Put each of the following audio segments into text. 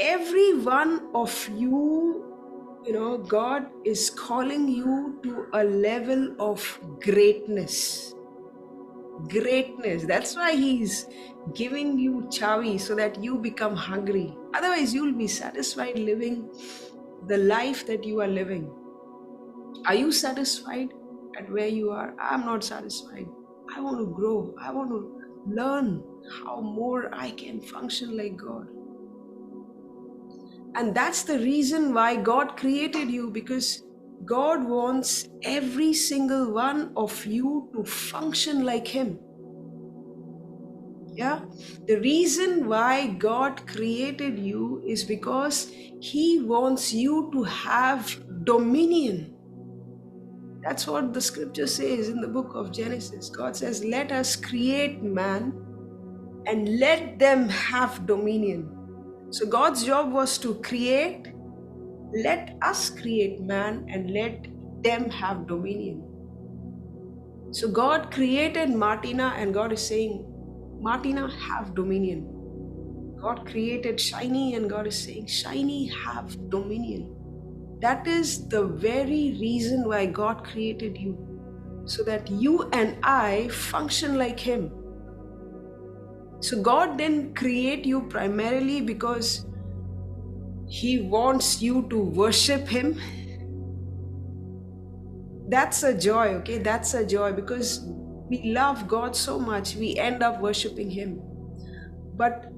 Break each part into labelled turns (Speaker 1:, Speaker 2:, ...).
Speaker 1: every one of you, God is calling you to a level of greatness. Greatness. That's why He's giving you chavi so that you become hungry. Otherwise, you'll be satisfied living the life that you are living. Are you satisfied at where you are? I'm not satisfied. I want to grow. I want to learn how more I can function like God. And that's the reason why God created you, because God wants every single one of you to function like Him. Yeah. The reason why God created you is because He wants you to have dominion. That's what the scripture says in the book of Genesis. God says, let us create man and let them have dominion. So God's job was to create, let us create man and let them have dominion. So God created Martina and God is saying, Martina, have dominion. God created Shiny and God is saying, Shiny, have dominion. That is the very reason why God created you, so that you and I function like Him. So God didn't create you primarily because He wants you to worship Him. That's a joy, okay? That's a joy, because we love God so much, we end up worshiping Him. But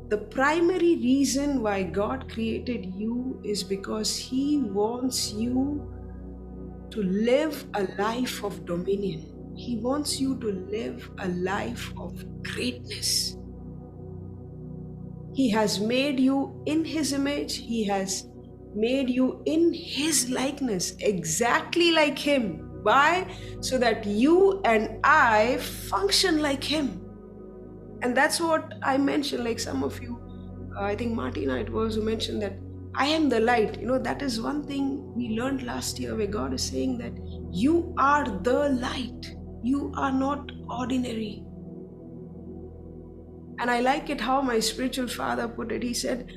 Speaker 1: the primary reason why God created you is because He wants you to live a life of dominion. He wants you to live a life of greatness. He has made you in His image. He has made you in His likeness, exactly like Him. Why? So that you and I function like Him. And that's what I mentioned, like some of you, I think Martina it was who mentioned that I am the light. That is one thing we learned last year, where God is saying that you are the light. You are not ordinary. And I like it how my spiritual father put it. He said,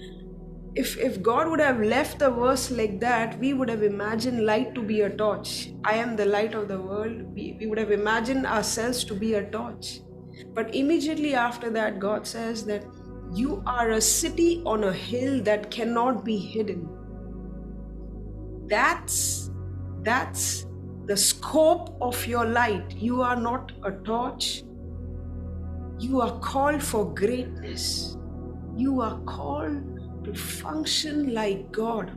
Speaker 1: if God would have left the verse like that, we would have imagined light to be a torch. I am the light of the world. We would have imagined ourselves to be a torch. But immediately after that, God says that you are a city on a hill that cannot be hidden. That's the scope of your light. You are not a torch. You are called for greatness. You are called to function like God,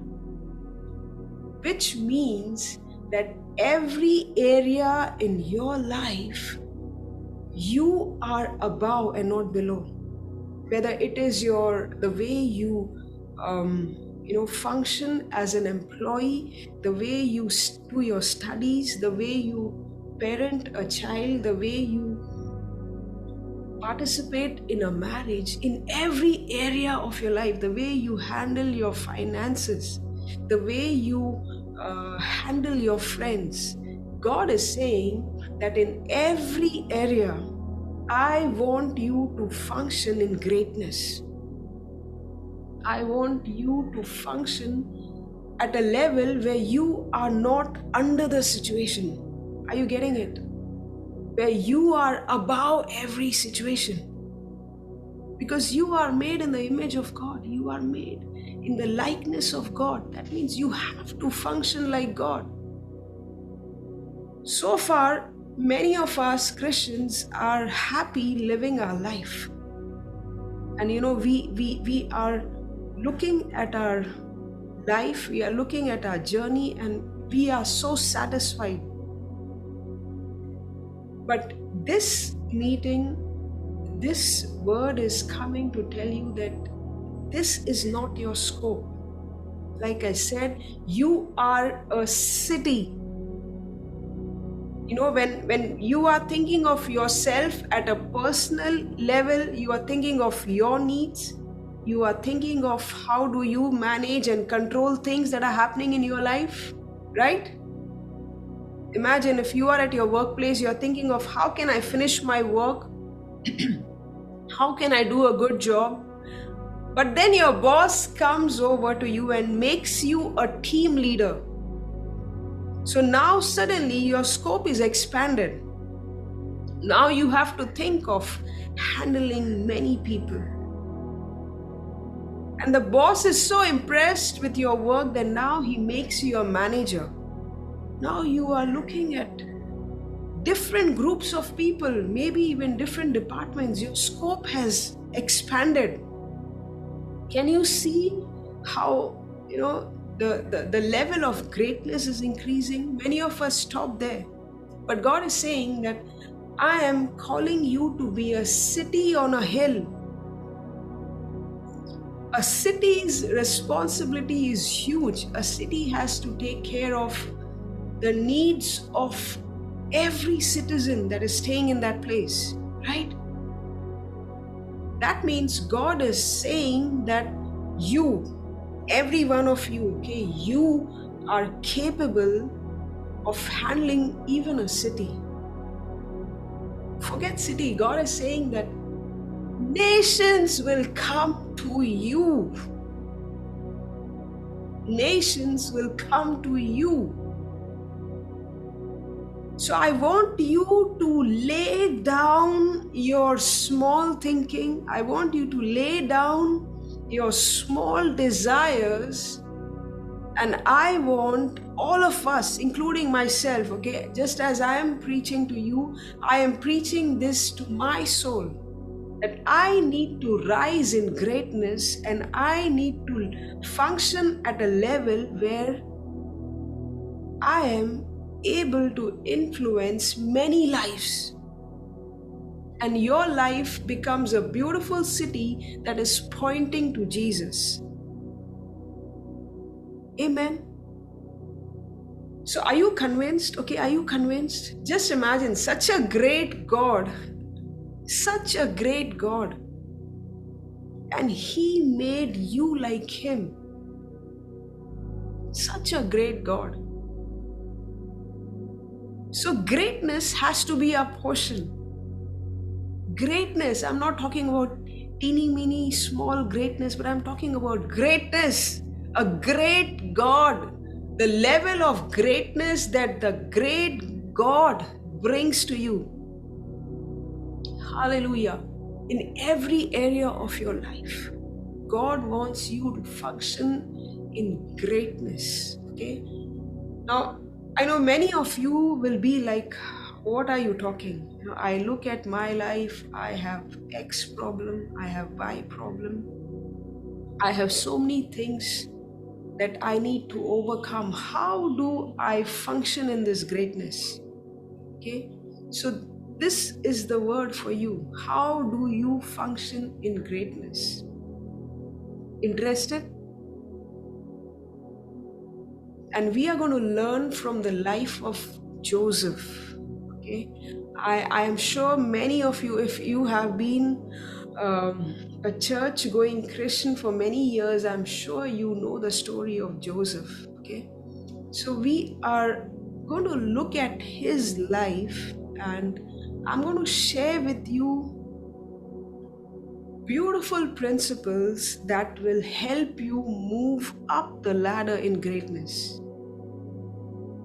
Speaker 1: which means that every area in your life, you are above and not below. Whether it is the way you function as an employee, the way you do your studies, the way you parent a child, the way you participate in a marriage, in every area of your life, the way you handle your finances, the way you handle your friends. God is saying that in every area, I want you to function in greatness. I want you to function at a level where you are not under the situation. Are you getting it? Where you are above every situation. Because you are made in the image of God. You are made in the likeness of God. That means you have to function like God. So far, many of us Christians are happy living our life. And we are looking at our life, we are looking at our journey, and we are so satisfied. But this meeting, this word is coming to tell you that this is not your scope. Like I said, you are a city. When you are thinking of yourself at a personal level, you are thinking of your needs. You are thinking of how do you manage and control things that are happening in your life, right? Imagine if you are at your workplace, you're thinking of how can I finish my work? How can I do a good job? But then your boss comes over to you and makes you a team leader. So now suddenly your scope is expanded. Now you have to think of handling many people. And the boss is so impressed with your work that now he makes you a manager. Now you are looking at different groups of people, maybe even different departments. Your scope has expanded. Can you see how, the level of greatness is increasing? Many of us stop there. But God is saying that I am calling you to be a city on a hill. A city's responsibility is huge. A city has to take care of the needs of every citizen that is staying in that place, right? That means God is saying that you, every one of you, okay, you are capable of handling even a city. Forget city. God is saying that nations will come to you. Nations will come to you. So I want you to lay down your small thinking. I want you to lay down your small desires. And I want all of us, including myself, okay, just as I am preaching to you, I am preaching this to my soul, that I need to rise in greatness and I need to function at a level where I am able to influence many lives. And your life becomes a beautiful city that is pointing to Jesus. Amen. So are you convinced? Okay, are you convinced? Just imagine such a great God, such a great God. And He made you like Him. Such a great God. So greatness has to be our portion. Greatness, I'm not talking about teeny mini small greatness, but I'm talking about greatness. A great God. The level of greatness that the great God brings to you. Hallelujah. In every area of your life, God wants you to function in greatness. Okay? Now, I know many of you will be like, what are you talking? I look at my life, I have X problem, I have Y problem. I have so many things that I need to overcome. How do I function in this greatness? Okay, so this is the word for you. How do you function in greatness? Interested? And we are going to learn from the life of Joseph. Okay, I am sure many of you, if you have been a church going Christian for many years, I'm sure you know the story of Joseph. Okay, so we are going to look at his life, and I'm going to share with you beautiful principles that will help you move up the ladder in greatness.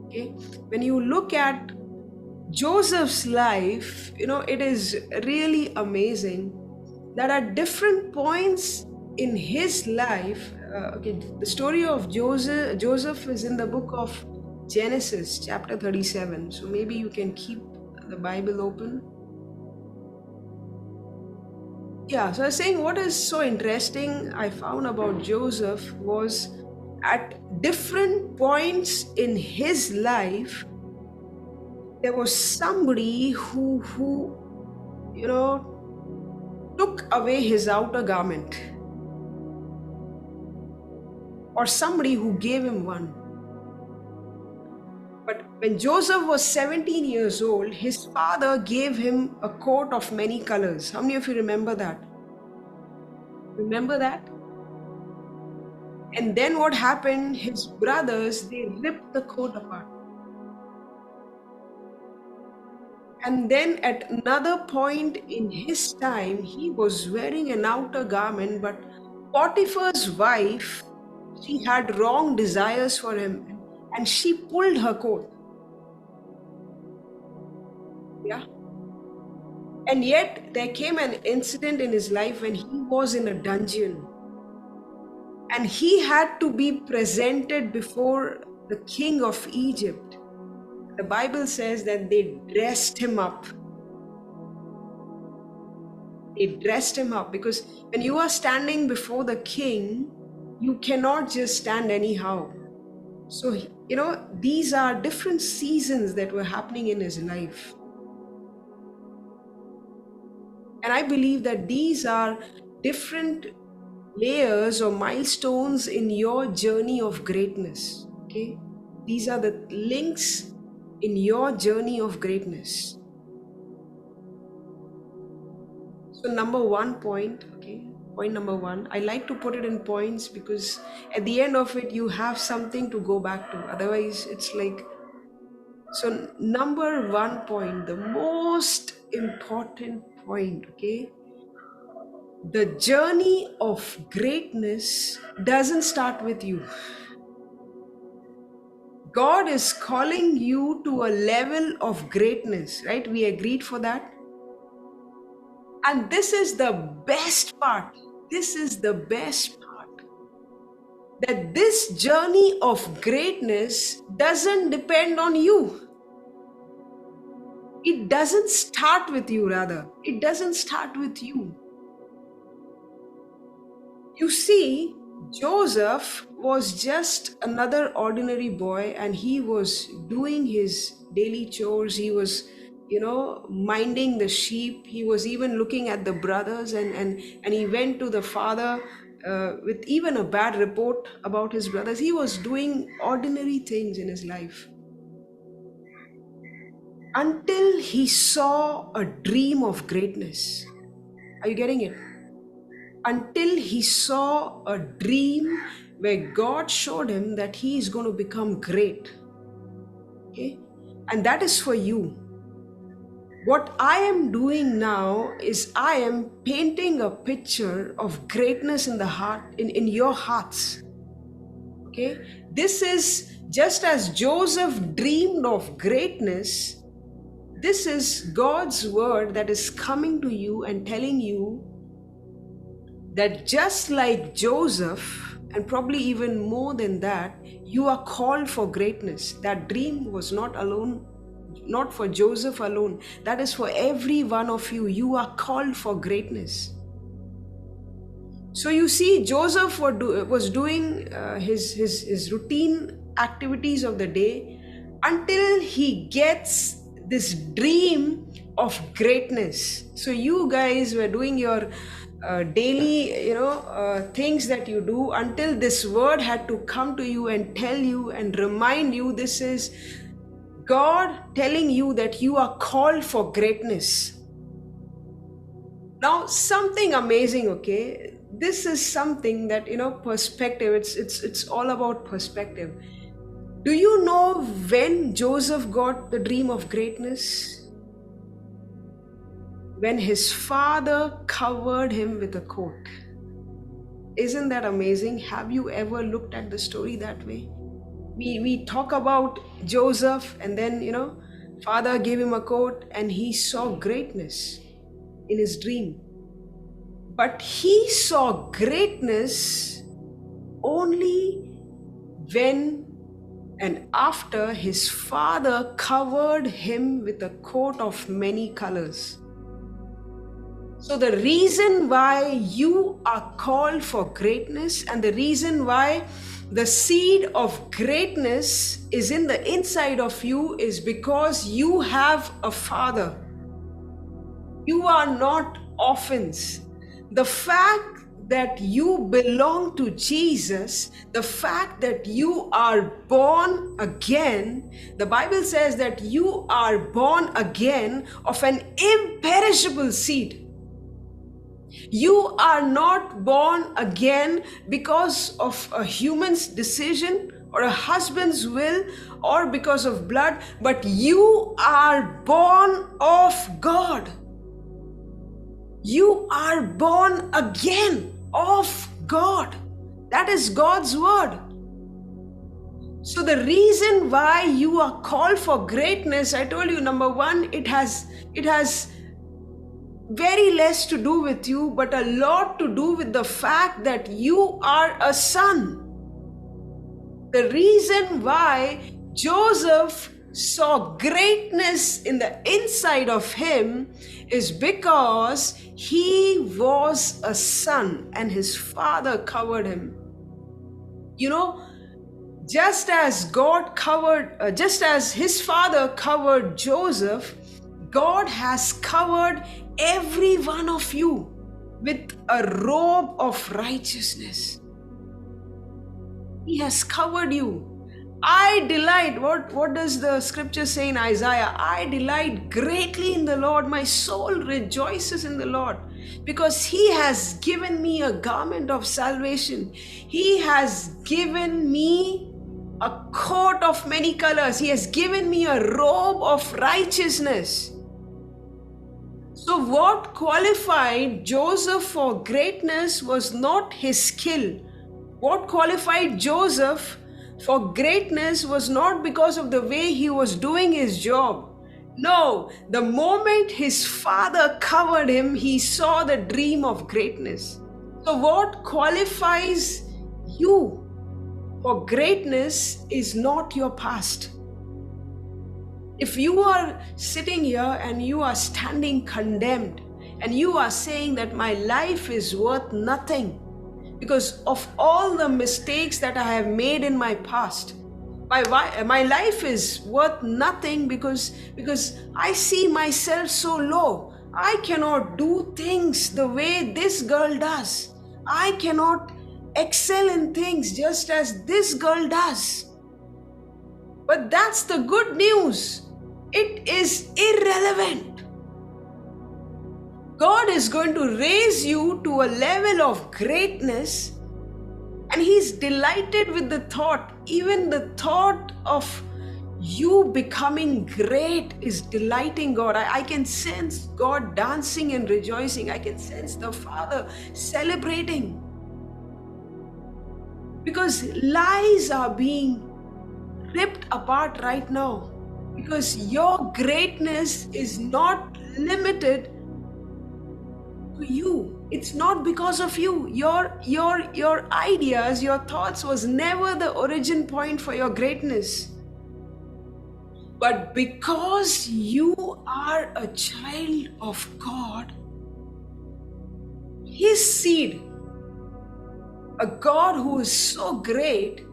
Speaker 1: Okay, when you look at Joseph's life, it is really amazing that at different points in his life, the story of Joseph is in the book of Genesis, chapter 37. So maybe you can keep the Bible open. Yeah, so I was saying what is so interesting I found about Joseph was at different points in his life, there was somebody who took away his outer garment, or somebody who gave him one. But when Joseph was 17 years old, his father gave him a coat of many colors. How many of you remember that? Remember that? And then what happened? His brothers, they ripped the coat apart. And then at another point in his time, he was wearing an outer garment, but Potiphar's wife, she had wrong desires for him and she pulled her coat. Yeah. And yet there came an incident in his life when he was in a dungeon and he had to be presented before the king of Egypt. The Bible says that they dressed him up. They dressed him up because when you are standing before the king, you cannot just stand anyhow. So, these are different seasons that were happening in his life. And I believe that these are different layers or milestones in your journey of greatness. Okay? These are the links in your journey of greatness. So number 1 point, okay, point number 1, I like to put it in points because at the end of it, you have something to go back to. Otherwise, it's like, so number 1 point, the most important point, okay, the journey of greatness doesn't start with you. God is calling you to a level of greatness, right? We agreed for that. And this is the best part. This is the best part. That this journey of greatness doesn't depend on you. It doesn't start with you, rather. It doesn't start with you. You see, Joseph was just another ordinary boy and he was doing his daily chores. He was, minding the sheep. He was even looking at the brothers and he went to the father with even a bad report about his brothers. He was doing ordinary things in his life until he saw a dream of greatness. Are you getting it? Until he saw a dream where God showed him that he is going to become great. Okay? And that is for you. What I am doing now is I am painting a picture of greatness in the heart, in your hearts. Okay? This is just as Joseph dreamed of greatness. This is God's word that is coming to you and telling you that just like Joseph, and probably even more than that, you are called for greatness. That dream was not for Joseph alone. That is for every one of you. You are called for greatness. So you see, Joseph was doing his routine activities of the day until he gets this dream of greatness. So you guys were doing your daily things that you do until this word had to come to you and tell you and remind you. This is God telling you that you are called for greatness. Now something amazing, okay, this is something that perspective. It's all about perspective. Do you know when Joseph got the dream of greatness? When his father covered him with a coat. Isn't that amazing? Have you ever looked at the story that way? We talk about Joseph and then, father gave him a coat and he saw greatness in his dream. But he saw greatness only when and after his father covered him with a coat of many colors. So the reason why you are called for greatness and the reason why the seed of greatness is in the inside of you is because you have a father. You are not orphans. The fact that you belong to Jesus, the fact that you are born again, the Bible says that you are born again of an imperishable seed. You are not born again because of a human's decision or a husband's will or because of blood, but you are born of God. You are born again of God. That is God's word. So the reason why you are called for greatness, I told you, number one, it has very less to do with you, but a lot to do with the fact that you are a son. The reason why Joseph saw greatness in the inside of him is because he was a son and his father covered him. Just as his father covered Joseph, God has covered every one of you with a robe of righteousness. He has covered you. I delight, what does the scripture say in Isaiah? I delight greatly in the Lord. My soul rejoices in the Lord because he has given me a garment of salvation. He has given me a coat of many colors. He has given me a robe of righteousness. So what qualified Joseph for greatness was not his skill. What qualified Joseph for greatness was not because of the way he was doing his job. No, the moment his father covered him, he saw the dream of greatness. So what qualifies you for greatness is not your past. If you are sitting here and you are standing condemned and you are saying that my life is worth nothing because of all the mistakes that I have made in my past, my life is worth nothing because I see myself so low. I cannot do things the way this girl does. I cannot excel in things just as this girl does. But that's the good news. It is irrelevant. God is going to raise you to a level of greatness, and he's delighted with the thought. Even the thought of you becoming great is delighting God. I can sense God dancing and rejoicing. I can sense the Father celebrating. Because lies are being ripped apart right now. Because your greatness is not limited to you. It's not because of you. Your ideas, your thoughts was never the origin point for your greatness. But because you are a child of God, his seed, a God who is so great,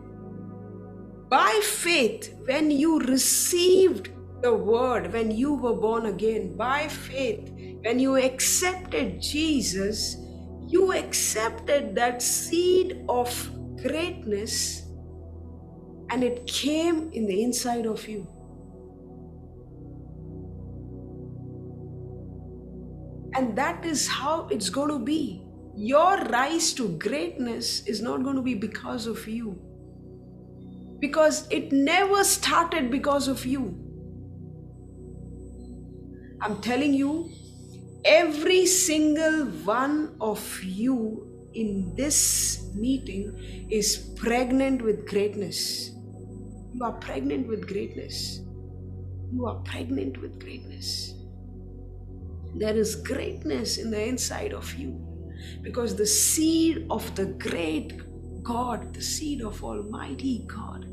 Speaker 1: by faith, when you received the word, when you were born again, by faith, when you accepted Jesus, you accepted that seed of greatness and it came in the inside of you. And that is how it's going to be. Your rise to greatness is not going to be because of you. Because it never started because of you. I'm telling you, every single one of you in this meeting is pregnant with greatness. You are pregnant with greatness. You are pregnant with greatness. There is greatness in the inside of you. Because the seed of the great God, the seed of Almighty God,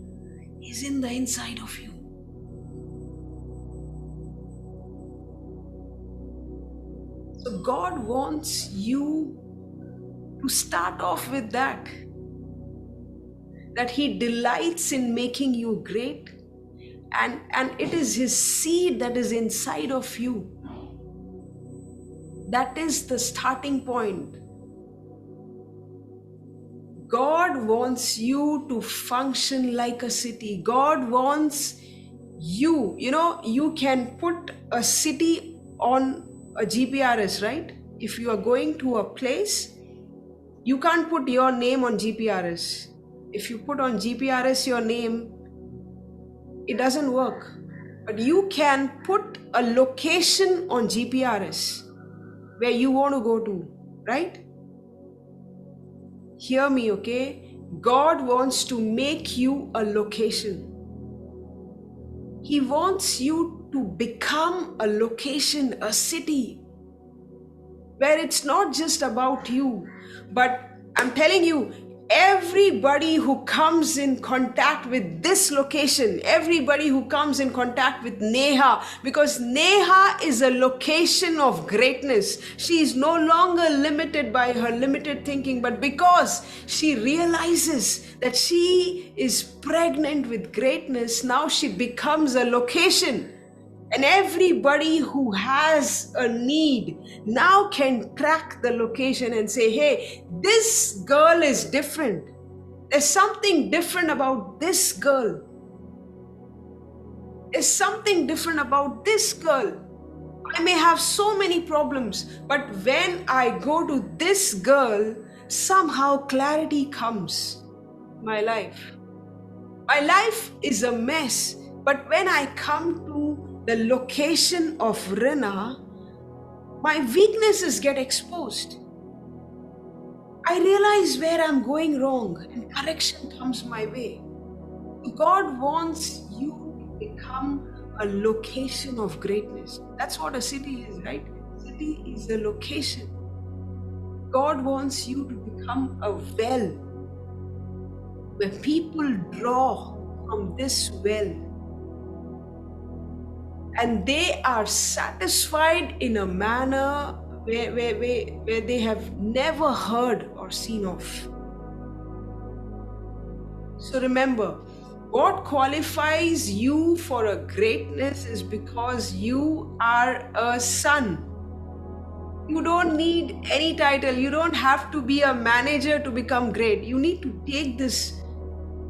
Speaker 1: is in the inside of you. So God wants you to start off with that he delights in making you great, and it is his seed that is inside of you. That is the starting point. God wants you to function like a city. God wants you, you can put a city on a GPRS, right? If you are going to a place, you can't put your name on GPRS. If you put on GPRS your name, it doesn't work. But you can put a location on GPRS where you want to go to, right? Hear me, okay? God wants to make you a location. He wants you to become a location, a city, where it's not just about you, but I'm telling you, everybody who comes in contact with this location, everybody who comes in contact with Neha, because Neha is a location of greatness. She is no longer limited by her limited thinking, but because she realizes that she is pregnant with greatness, now she becomes a location. And everybody who has a need now can track the location and say, hey, this girl is different. There's something different about this girl. There's something different about this girl. I may have so many problems, but when I go to this girl, somehow clarity comes in my life. My life is a mess, but when I come to the location of Rina, my weaknesses get exposed. I realize where I'm going wrong and correction comes my way. God wants you to become a location of greatness. That's what a city is, right? City is a location. God wants you to become a well where people draw from this well and they are satisfied in a manner where they have never heard or seen of. So remember, what qualifies you for a greatness is because you are a son. You don't need any title. You don't have to be a manager to become great. You need to take this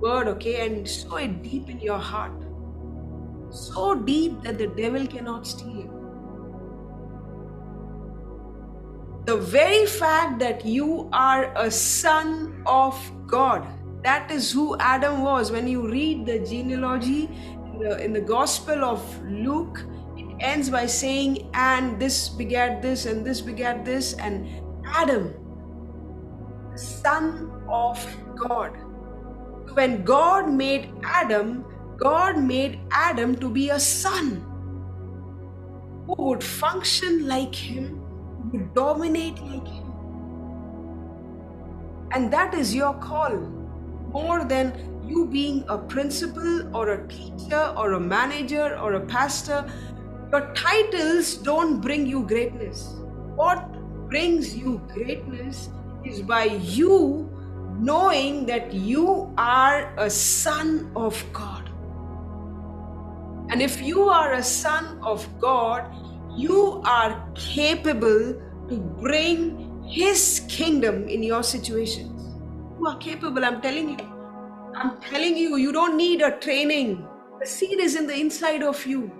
Speaker 1: word, okay, and sow it deep in your heart. So deep that the devil cannot steal it. The very fact that you are a son of God, that is who Adam was. When you read the genealogy in the Gospel of Luke, it ends by saying, and this begat this, and this begat this, and Adam, the son of God. When God made Adam to be a son who would function like him, who would dominate like him. And that is your call. More than you being a principal or a teacher or a manager or a pastor, your titles don't bring you greatness. What brings you greatness is by you knowing that you are a son of God. And if you are a son of God, you are capable to bring His kingdom in your situations. You are capable, I'm telling you, you don't need a training. The seed is in the inside of you.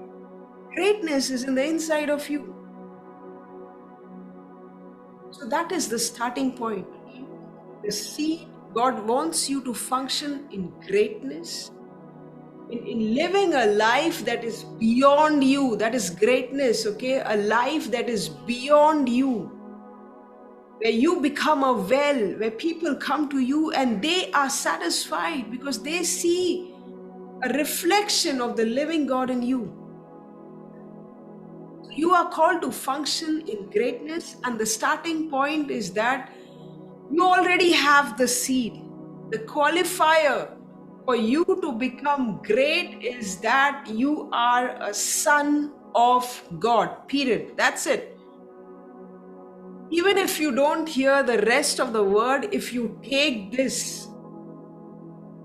Speaker 1: Greatness is in the inside of you. So that is the starting point. The seed, God wants you to function in greatness, in living a life that is beyond you. That is greatness, okay? A life that is beyond you, where you become a well, where people come to you and they are satisfied because they see a reflection of the living God in you. You are called to function in greatness, and the starting point is that you already have the seed. The qualifier for you to become great is that you are a son of God, period. That's it. Even if you don't hear the rest of the word, if you take this,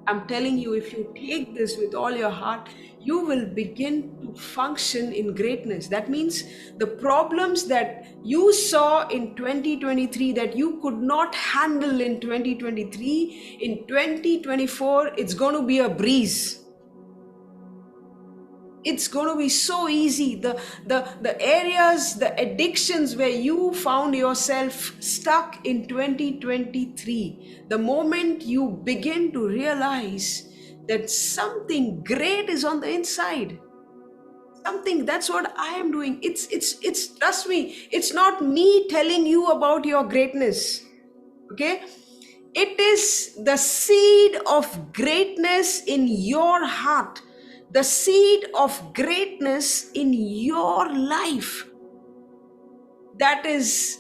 Speaker 1: I'm telling you, if you take this with all your heart, you will begin to function in greatness. That means the problems that you saw in 2023 that you could not handle in 2023, in 2024, it's going to be a breeze. It's going to be so easy. The areas, the addictions where you found yourself stuck in 2023, the moment you begin to realize that something great is on the inside, something, that's what I am doing. It's trust me, it's not me telling you about your greatness, okay? It is the seed of greatness in your heart, the seed of greatness in your life that is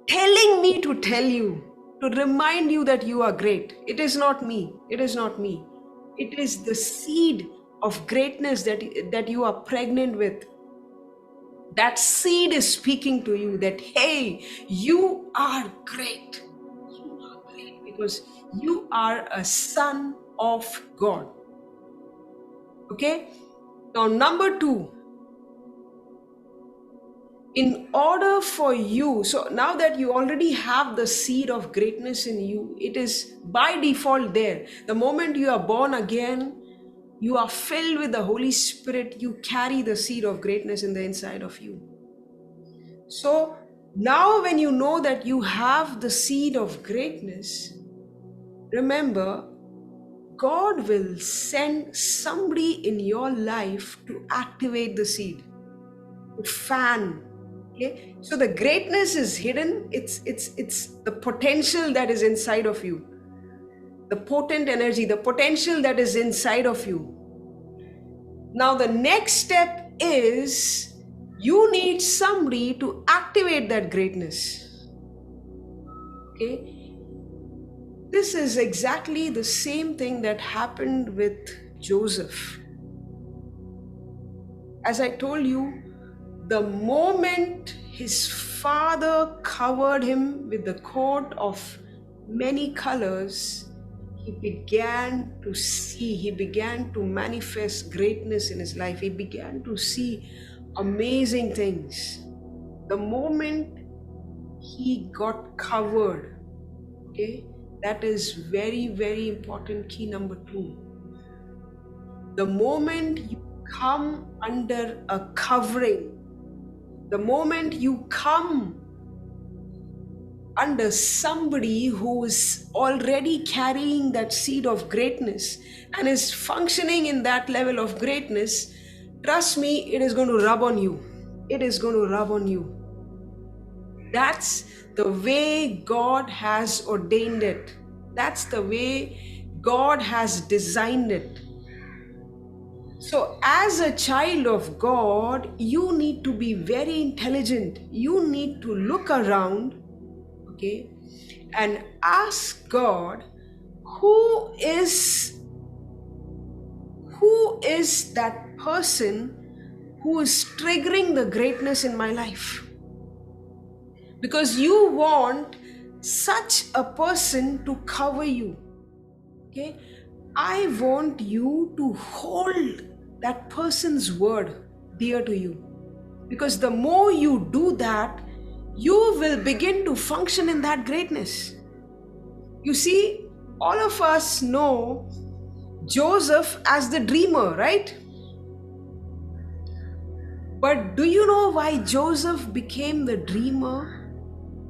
Speaker 1: telling me to tell you, to remind you that you are great. It is not me. It is not me. It is the seed of greatness that you are pregnant with. That seed is speaking to you that, hey, you are great. You are great because you are a son of God. Okay? Now, number two, in order for you, so now that you already have the seed of greatness in you, it is by default there. The moment you are born again, you are filled with the Holy Spirit, you carry the seed of greatness in the inside of you. So now, when you know that you have the seed of greatness, remember, God will send somebody in your life to activate the seed, to fan. Okay, so the greatness is hidden. It's the potential that is inside of you, the potent energy, the potential that is inside of you. Now the next step is you need somebody to activate that greatness. Okay, this is exactly the same thing that happened with Joseph. As I told you, the moment his father covered him with the coat of many colors, he began to see, he began to manifest greatness in his life. He began to see amazing things. The moment he got covered, okay, that is very, very important. Key number two. The moment you come under a covering, the moment you come under somebody who is already carrying that seed of greatness and is functioning in that level of greatness, trust me, it is going to rub on you. It is going to rub on you. That's the way God has ordained it. That's the way God has designed it. So, as a child of God, you need to be very intelligent. You need to look around, okay, and ask God, who is that person who is triggering the greatness in my life? Because you want such a person to cover you. Okay, I want you to hold that person's word dear to you, because the more you do that, you will begin to function in that greatness. You see, all of us know Joseph as the dreamer, right? But do you know why Joseph became the dreamer?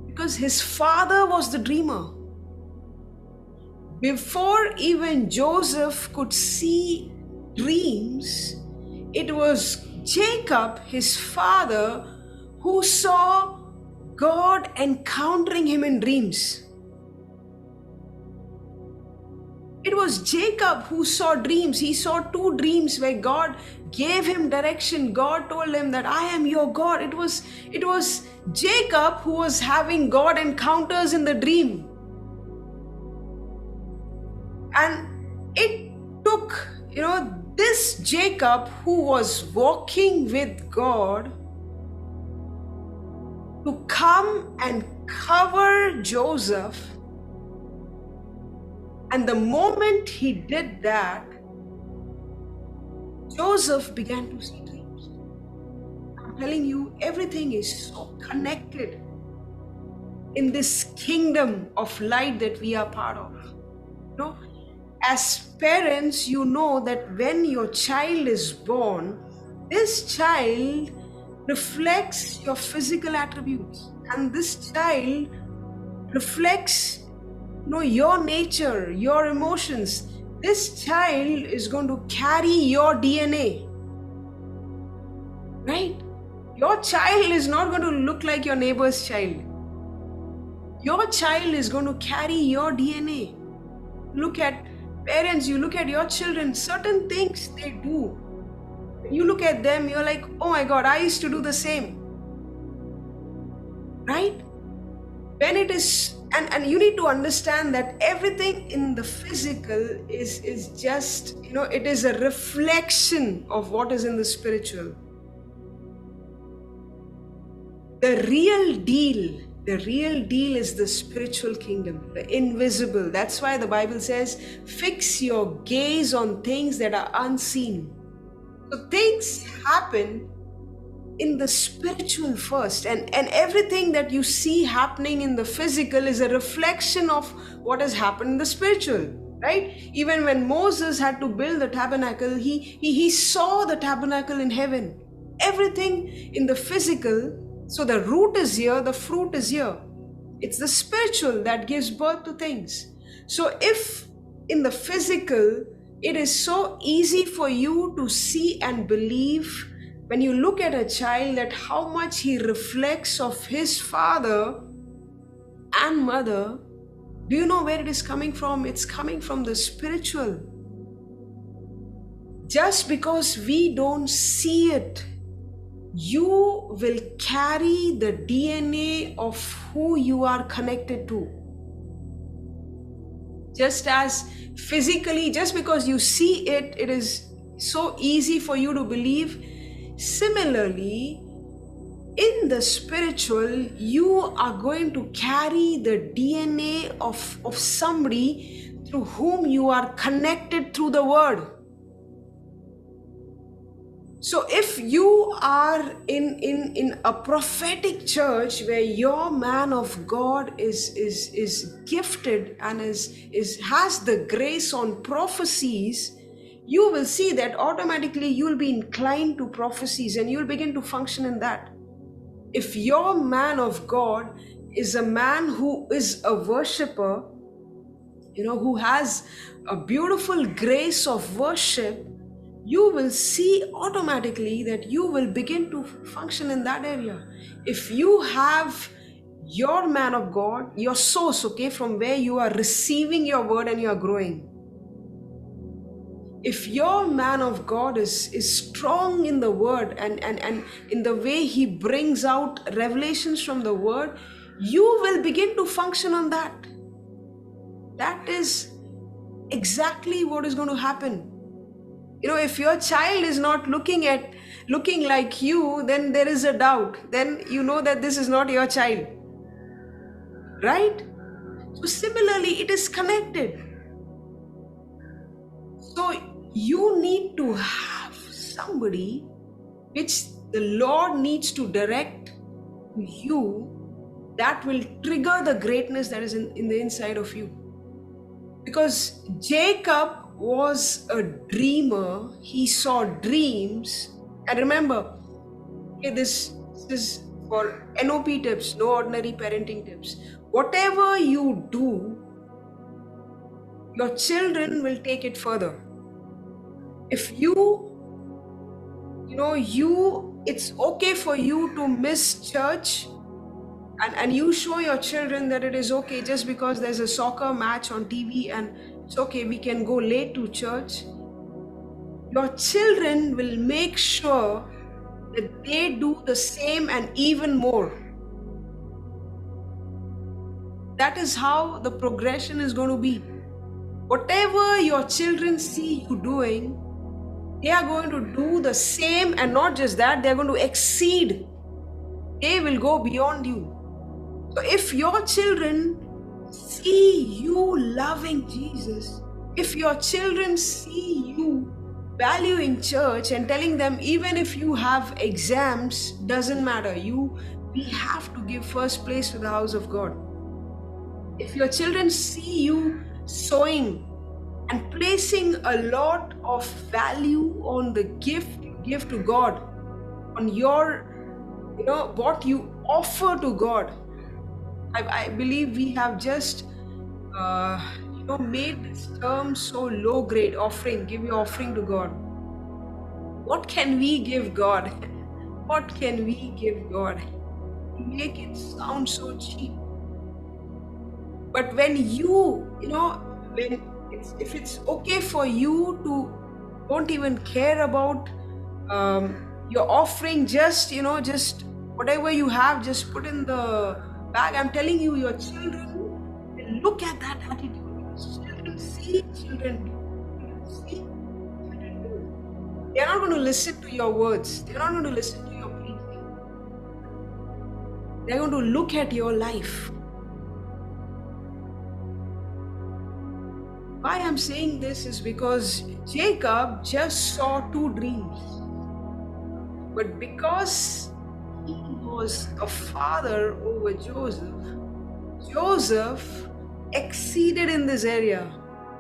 Speaker 1: Because his father was the dreamer. Before even Joseph could see dreams, it was Jacob, his father, who saw God encountering him in dreams. It was Jacob who saw dreams. He saw 2 dreams where God gave him direction. God told him that I am your God. It was Jacob who was having God encounters in the dream. And it took, this Jacob who was walking with God to come and cover Joseph. And the moment he did that, Joseph began to see dreams. I'm telling you, everything is so connected in this kingdom of light that we are part of. As parents, you know that when your child is born, this child reflects your physical attributes, and this child reflects your nature, your emotions. This child is going to carry your DNA, right? Your child is not going to look like your neighbor's child. Your child is going to carry your DNA. Look at parents, you look at your children, certain things they do. You look at them, you're like, oh my God, I used to do the same. Right? When it is, and you need to understand that everything in the physical is just, it is a reflection of what is in the spiritual. The real deal is the spiritual kingdom, the invisible. That's why the Bible says, fix your gaze on things that are unseen. So things happen in the spiritual first, and everything that you see happening in the physical is a reflection of what has happened in the spiritual, right? Even when Moses had to build the tabernacle, he saw the tabernacle in heaven. Everything in the physical, so the root is here, the fruit is here. It's the spiritual that gives birth to things. So if in the physical it is so easy for you to see and believe, when you look at a child, that how much he reflects of his father and mother, do you know where it is coming from? It's coming from the spiritual. Just because we don't see it, you will carry the DNA of who you are connected to. Just as physically, just because you see it, it is so easy for you to believe. Similarly, in the spiritual, you are going to carry the DNA of somebody through whom you are connected through the word. So if you are in a prophetic church where your man of God is gifted and has the grace on prophecies, you will see that automatically you will be inclined to prophecies and you will begin to function in that. If your man of God is a man who is a worshipper, who has a beautiful grace of worship, you will see automatically that you will begin to function in that area. If you have your man of God, your source, okay, from where you are receiving your word and you are growing. If your man of God is strong in the word and in the way he brings out revelations from the word, you will begin to function on that. That is exactly what is going to happen. If your child is not looking like you, then there is a doubt. Then you know that this is not your child. Right? So similarly, it is connected. So you need to have somebody which the Lord needs to direct to you, that will trigger the greatness that is in the inside of you. Because Jacob was a dreamer. He saw dreams. And remember, okay, this is for NOP tips, no ordinary parenting tips. Whatever you do, your children will take it further. If it's okay for you to miss church, and you show your children that it is okay just because there's a soccer match on TV and it's okay, we can go late to church. Your children will make sure that they do the same and even more. That is how the progression is going to be. Whatever your children see you doing, they are going to do the same, and not just that, they are going to exceed. They will go beyond you. So if your children see you loving Jesus, if your children see you valuing church and telling them, even if you have exams, doesn't matter, we have to give first place to the house of God. If your children see you sowing and placing a lot of value on the gift you give to God, on your, what you offer to God, I believe we have just made this term so low grade. Offering, give your offering to God. What can we give God? What can we give God? We make it sound so cheap. But when when if it's okay for you to don't even care about your offering, just whatever you have, just put in the bag. I'm telling you, your children will look at that attitude. Children see, children do. Children see, children do. They're not going to listen to your words. They're not going to listen to your preaching. They're going to look at your life. Why I'm saying this is because Jacob just saw 2 dreams. But because he was a father over Joseph, Joseph exceeded in this area.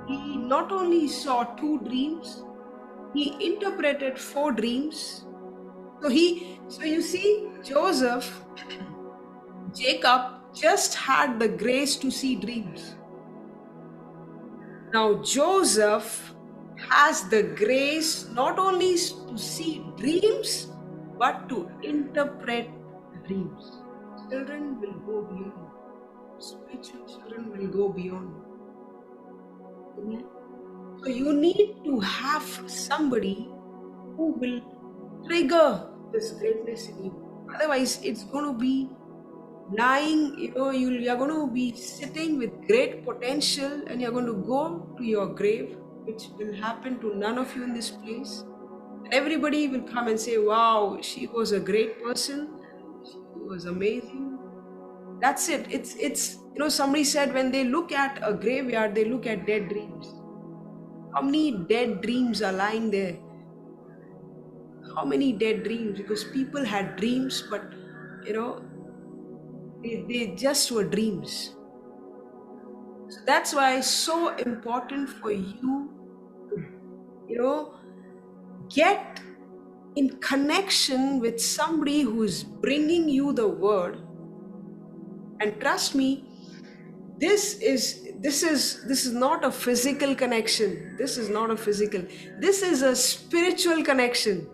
Speaker 1: He not only saw 2 dreams, he interpreted 4 dreams. So you see, Jacob just had the grace to see dreams. Now Joseph has the grace not only to see dreams, but to interpret dreams. Children will go beyond. Spiritual children will go beyond. Amen. So you need to have somebody who will trigger this greatness in you. Otherwise, it's going to be lying. You're going to be sitting with great potential, and you're going to go to your grave, which will happen to none of you in this place. And everybody will come and say, wow, she was a great person. She was amazing. That's it. It's somebody said when they look at a graveyard, they look at dead dreams. How many dead dreams are lying there? How many dead dreams? Because people had dreams, but they just were dreams. So that's why it's so important for you to, get in connection with somebody who is bringing you the word. And trust me, this is not a physical connection. This is not a physical. This is a spiritual connection.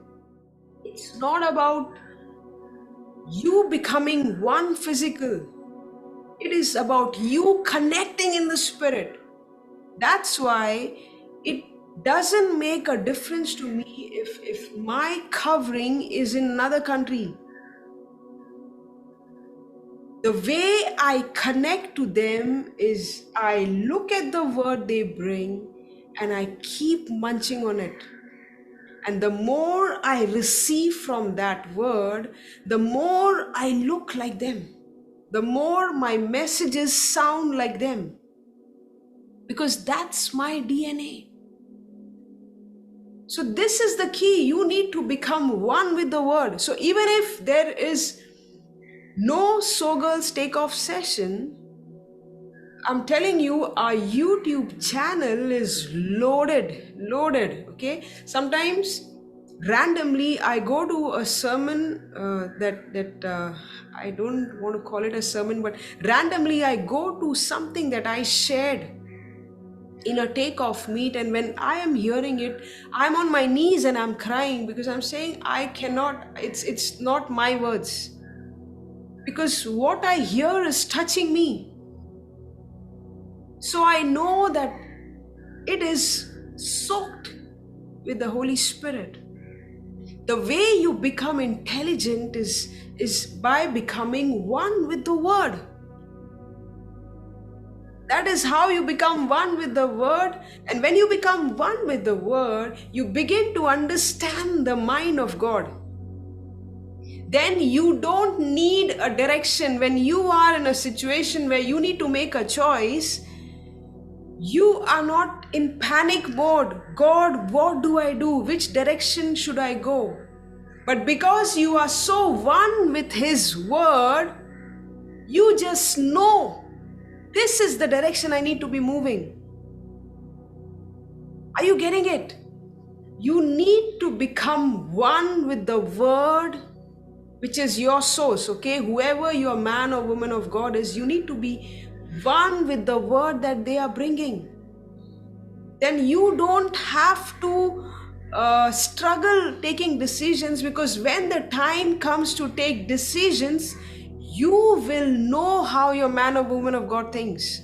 Speaker 1: It's not about you becoming one physical. It is about you connecting in the spirit. That's why it doesn't make a difference to me if my covering is in another country. The way I connect to them is I look at the word they bring and I keep munching on it. And the more I receive from that word, the more I look like them. The more my messages sound like them. Because that's my DNA. So this is the key. You need to become one with the word. So even if there is no So Girls Takeoff session, I'm telling you, our YouTube channel is loaded, okay? Sometimes randomly I go to a sermon that I don't want to call it a sermon, but randomly I go to something that I shared in a takeoff meet, and when I am hearing it, I'm on my knees and I'm crying because I'm saying I cannot, it's not my words. Because what I hear is touching me. So I know that it is soaked with the Holy Spirit. The way you become intelligent is by becoming one with the Word. That is how you become one with the Word. And when you become one with the Word, you begin to understand the mind of God. Then you don't need a direction. When you are in a situation where you need to make a choice, you are not in panic mode. God, what do I do? Which direction should I go? But because you are so one with His word, you just know this is the direction I need to be moving. Are you getting it? You need to become one with the word, which is your source, okay? Whoever your man or woman of God is, you need to be one with the word that they are bringing. Then you don't have to struggle taking decisions, because when the time comes to take decisions, you will know how your man or woman of God thinks.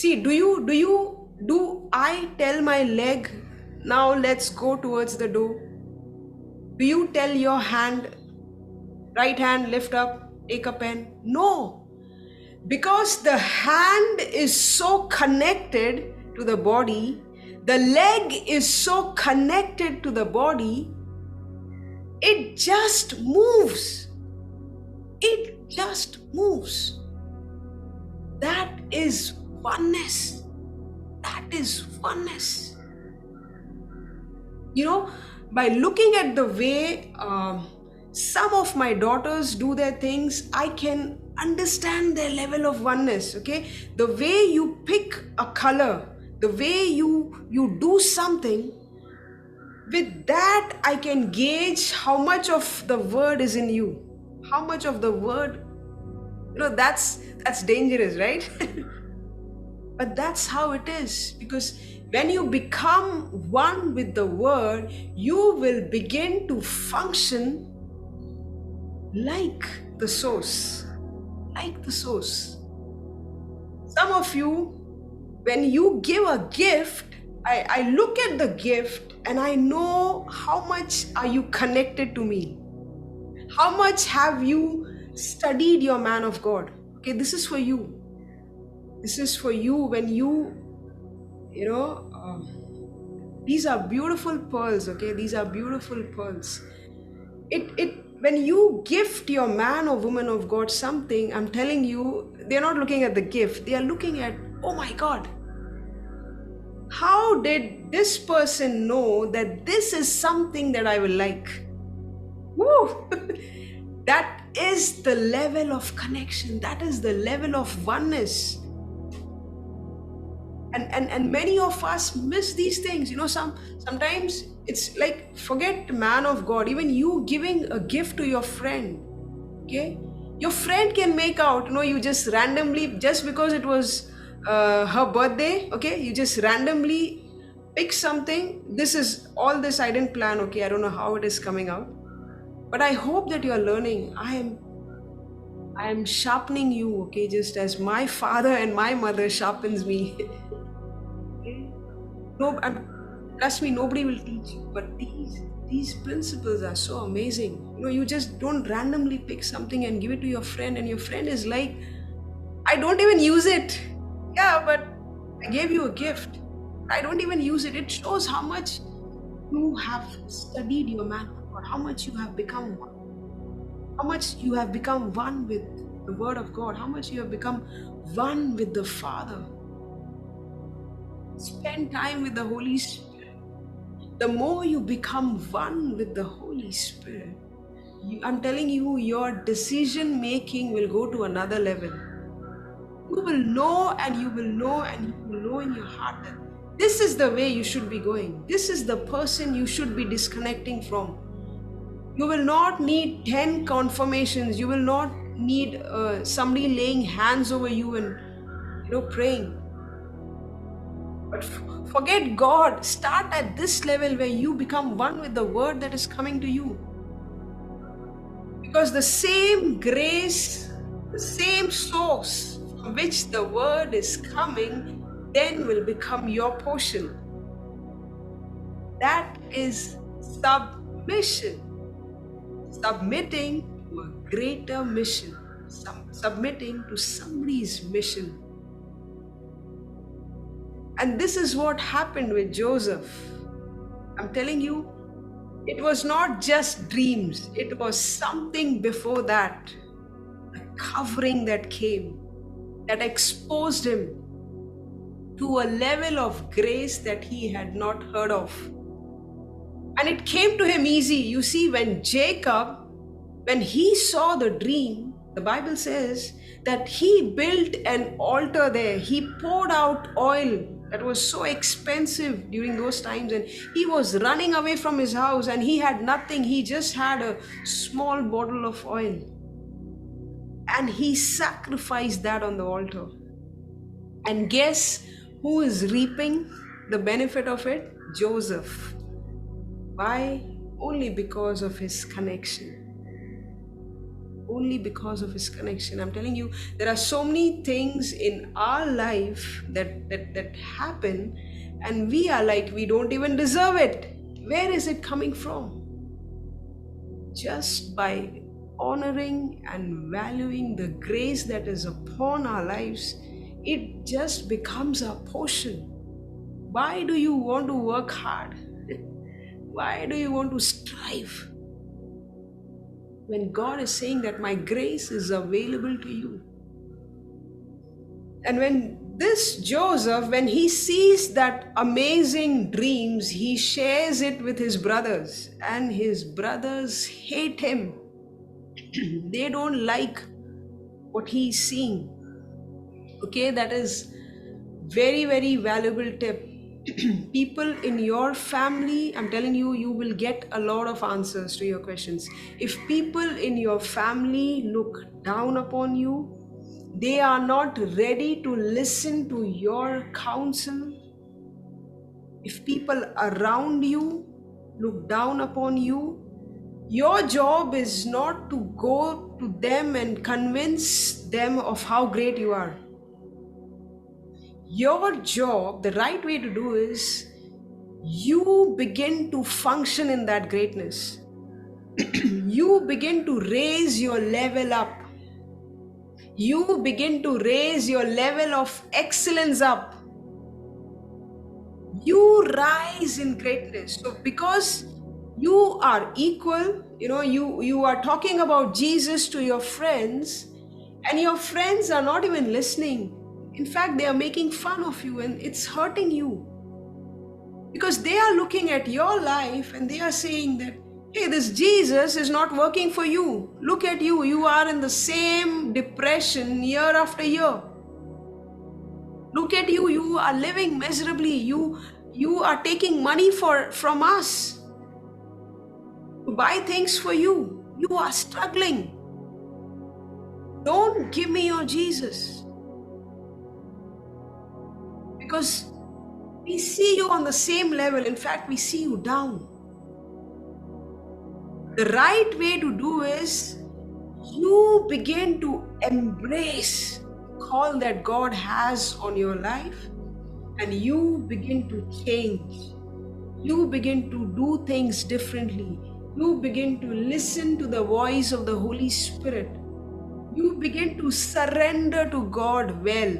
Speaker 1: See, do I tell my leg, now let's go towards the door? Do you tell your hand, right hand, lift up, take a pen? No. Because the hand is so connected to the body, the leg is so connected to the body, it just moves. It just moves. That is oneness. That is oneness. You know, by looking at the way some of my daughters do their things, I can understand their level of oneness. Okay, the way you pick a color, the way you do something, with that I can gauge how much of the word is in you, how much of the word, that's dangerous, right? But that's how it is, because when you become one with the word, you will begin to function like the source. Like the source. Some of you, when you give a gift, I look at the gift and I know how much are you connected to me. How much have you studied your man of God? Okay, this is for you. This is for you when these are beautiful pearls. Okay, these are beautiful pearls. When you gift your man or woman of God something, I'm telling you, they're not looking at the gift. They are looking at, oh my God, how did this person know that this is something that I will like? Woo! That is the level of connection. That is the level of oneness. And many of us miss these things. Sometimes it's like, forget man of God, even you giving a gift to your friend. Okay, your friend can make out, you just randomly, just because it was her birthday, okay, you just randomly pick something. This is all this I didn't plan. Okay, I don't know how it is coming out, but I hope that you are learning. I am sharpening you, okay, just as my father and my mother sharpens me. No, trust me, nobody will teach you. But these principles are so amazing. You just don't randomly pick something and give it to your friend, and your friend is like, I don't even use it. Yeah, but I gave you a gift. I don't even use it. It shows how much you have studied your man of God, how much you have become one. How much you have become one with the Word of God, how much you have become one with the Father. Spend time with the Holy Spirit. The more you become one with the Holy Spirit, I'm telling you, your decision making will go to another level. You will know and you will know and you will know in your heart that this is the way you should be going. This is the person you should be disconnecting from. You will not need 10 confirmations. You will not need somebody laying hands over you and praying. But forget God. Start at this level where you become one with the word that is coming to you. Because the same grace, the same source from which the word is coming, then will become your portion. That is submission. Submitting to a greater mission. Submitting to somebody's mission. And this is what happened with Joseph. I'm telling you, it was not just dreams. It was something before that. A covering that came, that exposed him to a level of grace that he had not heard of. And it came to him easy. You see, when Jacob, when he saw the dream, the Bible says that he built an altar there. He poured out oil that was so expensive during those times, and he was running away from his house and he had nothing. He just had a small bottle of oil, and he sacrificed that on the altar. And guess who is reaping the benefit of it? Joseph. Why? Only because of his connection. only because of his connection. I'm telling you, there are so many things in our life that happen, and we are like, we don't even deserve it. Where is it coming from? Just by honoring and valuing the grace that is upon our lives, it just becomes our portion. Why do you want to work hard? Why do you want to strive? When God is saying that my grace is available to you. And when this Joseph, when he sees that amazing dreams, he shares it with his brothers, and his brothers hate him. They don't like what he's seeing. Okay, that is very, very valuable tip. People in your family, I'm telling you, you will get a lot of answers to your questions. If people in your family look down upon you, they are not ready to listen to your counsel. If people around you look down upon you, your job is not to go to them and convince them of how great you are. Your job, the right way to do is you begin to function in that greatness. You begin to raise your level up. You begin to raise your level of excellence up. You rise in greatness. So because you are equal, you are talking about Jesus to your friends, and your friends are not even listening. In fact, they are making fun of you, and it's hurting you. Because they are looking at your life and they are saying that, hey, this Jesus is not working for you. Look at you. You are in the same depression year after year. Look at you. You are living miserably. You are taking money from us to buy things for you. You are struggling. Don't give me your Jesus. Because we see you on the same level. In fact, we see you down. The right way to do is you begin to embrace the call that God has on your life, and you begin to change. You begin to do things differently. You begin to listen to the voice of the Holy Spirit. You begin to surrender to God well.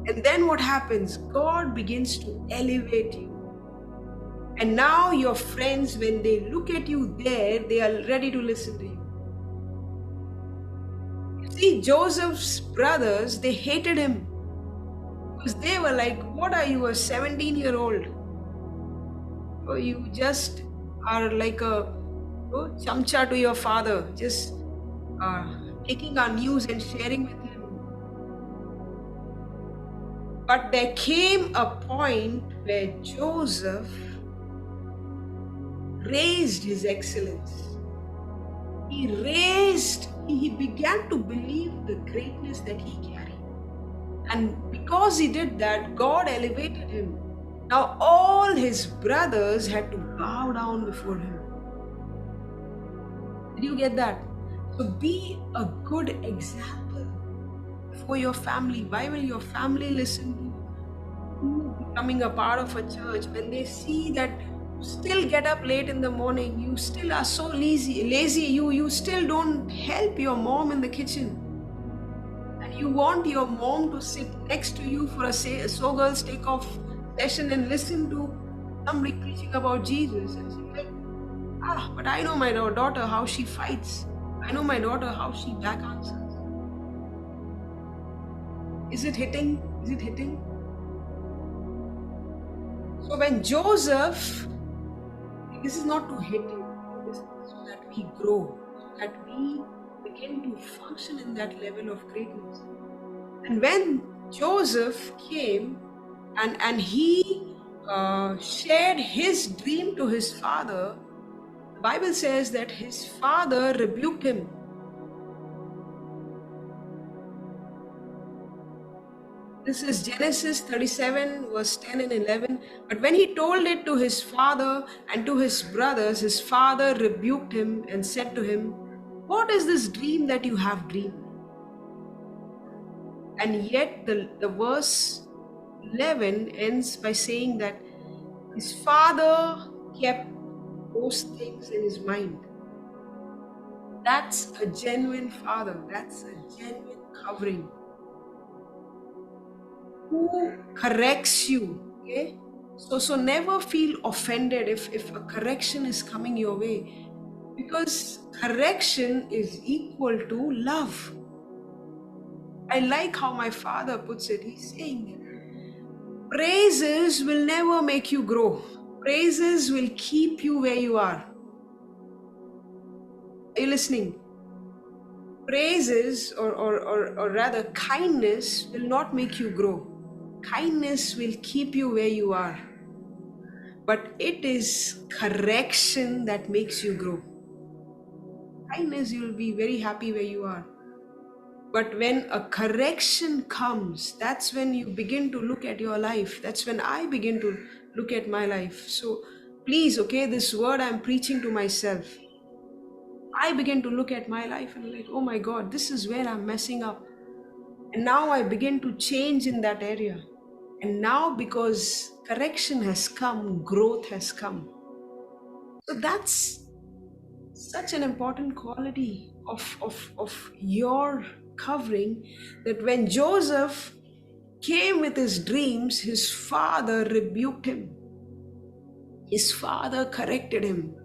Speaker 1: And then what happens? God begins to elevate you. And now your friends, when they look at you there, they are ready to listen to you. You see, Joseph's brothers, they hated him. Because they were like, what are you, a 17-year-old? Or you just are like a chamcha to your father, just taking our news and sharing with him. But there came a point where Joseph raised his excellence. He began to believe the greatness that he carried. And because he did that, God elevated him. Now all his brothers had to bow down before him. Did you get that? So be a good example for your family. Why will your family listen to you becoming a part of a church when they see that you still get up late in the morning, you still are so lazy, you still don't help your mom in the kitchen, and you want your mom to sit next to you for a So Girls Take Off session and listen to somebody preaching about Jesus, and she's like, but I know my daughter how she fights. I know my daughter how she back answers. Is it hitting? Is it hitting? So when Joseph, this is not to hit you, this is so that we grow, so that we begin to function in that level of greatness. And when Joseph came and he shared his dream to his father, the Bible says that his father rebuked him. This is Genesis 37 verse 10 and 11. But when he told it to his father and to his brothers, his father rebuked him and said to him, What is this dream that you have dreamed? And yet the verse 11 ends by saying that his father kept those things in his mind. That's a genuine father. That's a genuine covering who corrects you. Okay? So never feel offended if a correction is coming your way, because correction is equal to love. I like how my father puts it. He's saying, praises will never make you grow. Praises will keep you where you are. Are you listening? Praises, or rather kindness, will not make you grow. Kindness will keep you where you are. But it is correction that makes you grow. Kindness, you'll be very happy where you are. But when a correction comes, that's when you begin to look at your life. That's when I begin to look at my life. So please, okay, this word I'm preaching to myself. I begin to look at my life and like, oh my God, this is where I'm messing up. And now I begin to change in that area. And now, because correction has come, growth has come. So that's such an important quality of your covering, that when Joseph came with his dreams, his father rebuked him. His father corrected him.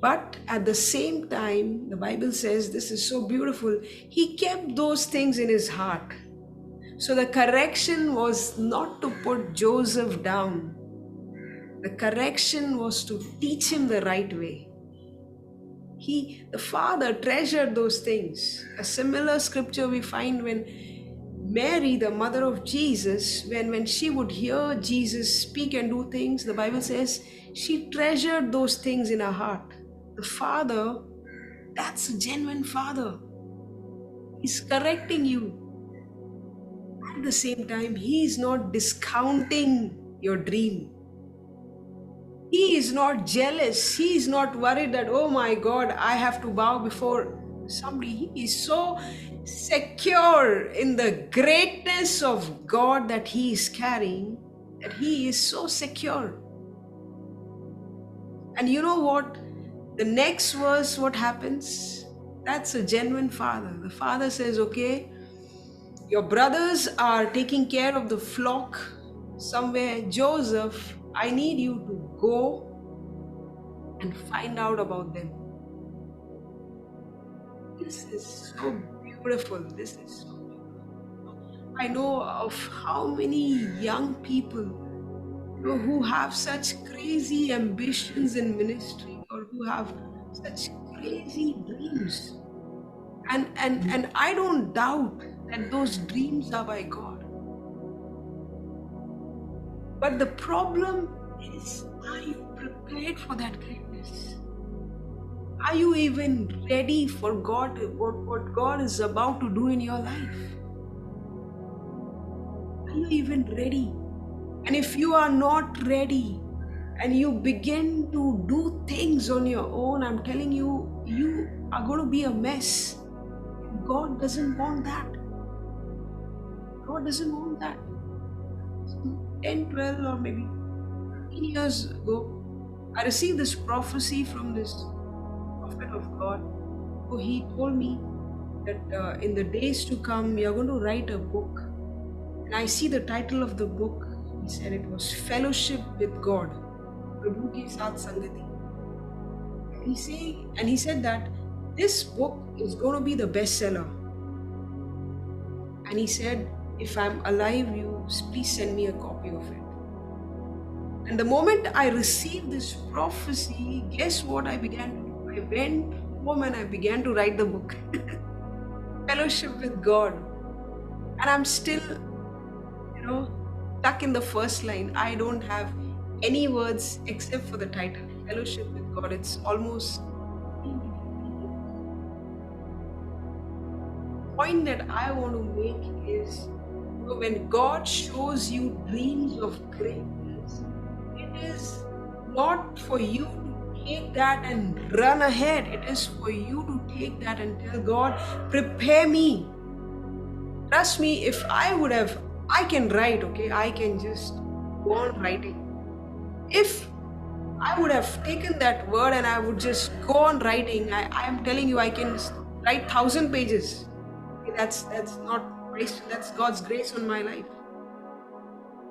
Speaker 1: But at the same time, the Bible says, this is so beautiful, he kept those things in his heart. So the correction was not to put Joseph down. The correction was to teach him the right way. The father treasured those things. A similar scripture we find when Mary, the mother of Jesus, when she would hear Jesus speak and do things, the Bible says she treasured those things in her heart. The father, that's a genuine father. He's correcting you. At the same time, he is not discounting your dream. He is not jealous. He is not worried that, oh my God, I have to bow before somebody. He is so secure in the greatness of God that he is carrying, that he is so secure. And you know what? The next verse, what happens? That's a genuine father. The father says, okay, your brothers are taking care of the flock somewhere. Joseph, I need you to go and find out about them. This is so beautiful. This is so beautiful. I know of how many young people who have such crazy ambitions in ministry, or who have such crazy dreams. And I don't doubt that those dreams are by God. But the problem is, are you prepared for that greatness? Are you even ready for God, what God is about to do in your life? Are you even ready? And if you are not ready and you begin to do things on your own, I'm telling you, you are going to be a mess. God doesn't want that. God doesn't want that. 10, 12, or maybe 15 years ago, I received this prophecy from this prophet of God. So he told me that in the days to come, you're going to write a book. And I see the title of the book. He said it was Fellowship with God. Prabhu ke saath sangati. And he said that this book is going to be the bestseller. And he said, if I'm alive, you please send me a copy of it. And the moment I received this prophecy, guess what I began to do? I went home and I began to write the book. Fellowship with God. And I'm still, stuck in the first line. I don't have any words except for the title, Fellowship with God. It's almost point that I want to make is, when God shows you dreams of greatness, it is not for you to take that and run ahead. It is for you to take that and tell God, prepare me. Trust me, if I can write, okay, I can just go on writing. If I would have taken that word and I would just go on writing, I am telling you, I can write 1,000 pages. Okay, that's not grace, that's God's grace on my life.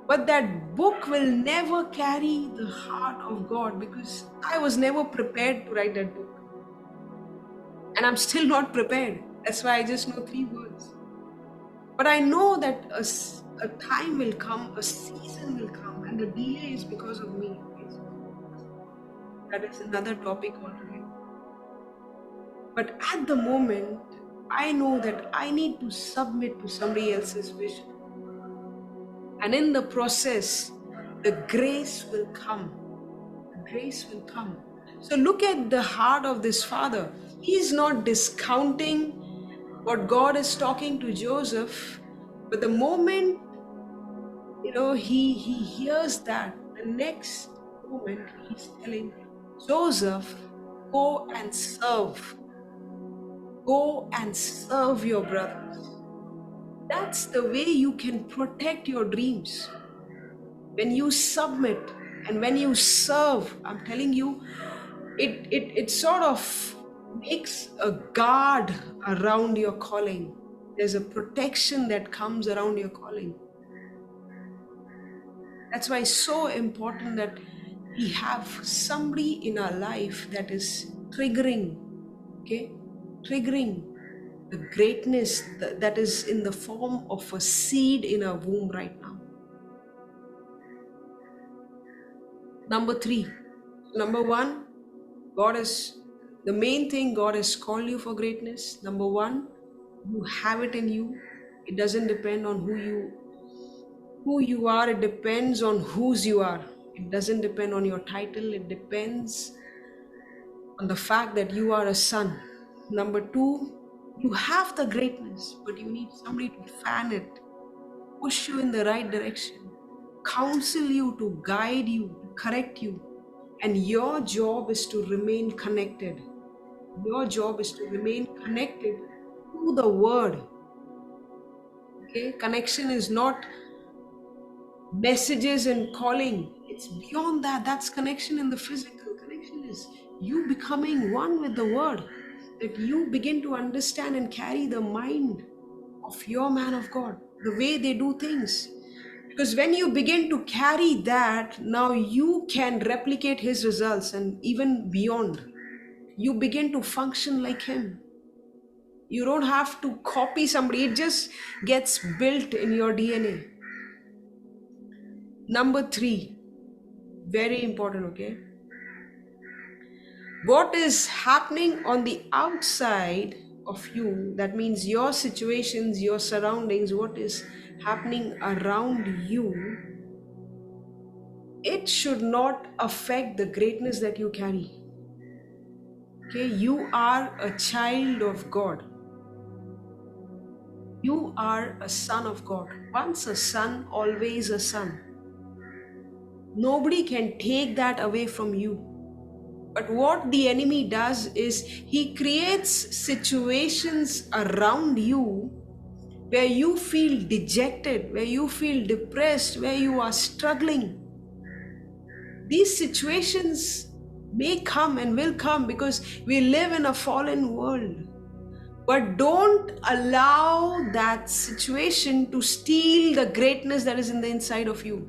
Speaker 1: But that book will never carry the heart of God because I was never prepared to write that book. And I'm still not prepared. That's why I just know 3 words. But I know that a time will come, a season will come, and the delay is because of me. That is another topic altogether. But at the moment, I know that I need to submit to somebody else's vision. And in the process, the grace will come. The grace will come. So look at the heart of this father. He's not discounting what God is talking to Joseph, but the moment he hears that, the next moment he's telling Joseph, go and serve. Go and serve your brothers. That's the way you can protect your dreams. When you submit and when you serve, I'm telling you, it sort of makes a guard around your calling. There's a protection that comes around your calling. That's why it's so important that we have somebody in our life that is triggering the greatness that is in the form of a seed in our womb right now. Number 3. Number 1, the main thing, God has called you for greatness. Number 1, you have it in you. It doesn't depend on who you are. It depends on whose you are. It doesn't depend on your title. It depends on the fact that you are a son. Number 2, you have the greatness, but you need somebody to fan it, push you in the right direction, counsel you, to guide you, to correct you. And your job is to remain connected. Your job is to remain connected to the word. Okay? Connection is not messages and calling. It's beyond that. That's connection in the physical. Connection is you becoming one with the word. That you begin to understand and carry the mind of your man of God, the way they do things. Because when you begin to carry that, now you can replicate his results and even beyond. You begin to function like him. You don't have to copy somebody. It just gets built in your DNA. Number 3, very important, okay? What is happening on the outside of you, that means your situations, your surroundings, what is happening around you, it should not affect the greatness that you carry. Okay, you are a child of God. You are a son of God. Once a son, always a son. Nobody can take that away from you. But what the enemy does is he creates situations around you where you feel dejected, where you feel depressed, where you are struggling. These situations may come and will come because we live in a fallen world. But don't allow that situation to steal the greatness that is in the inside of you.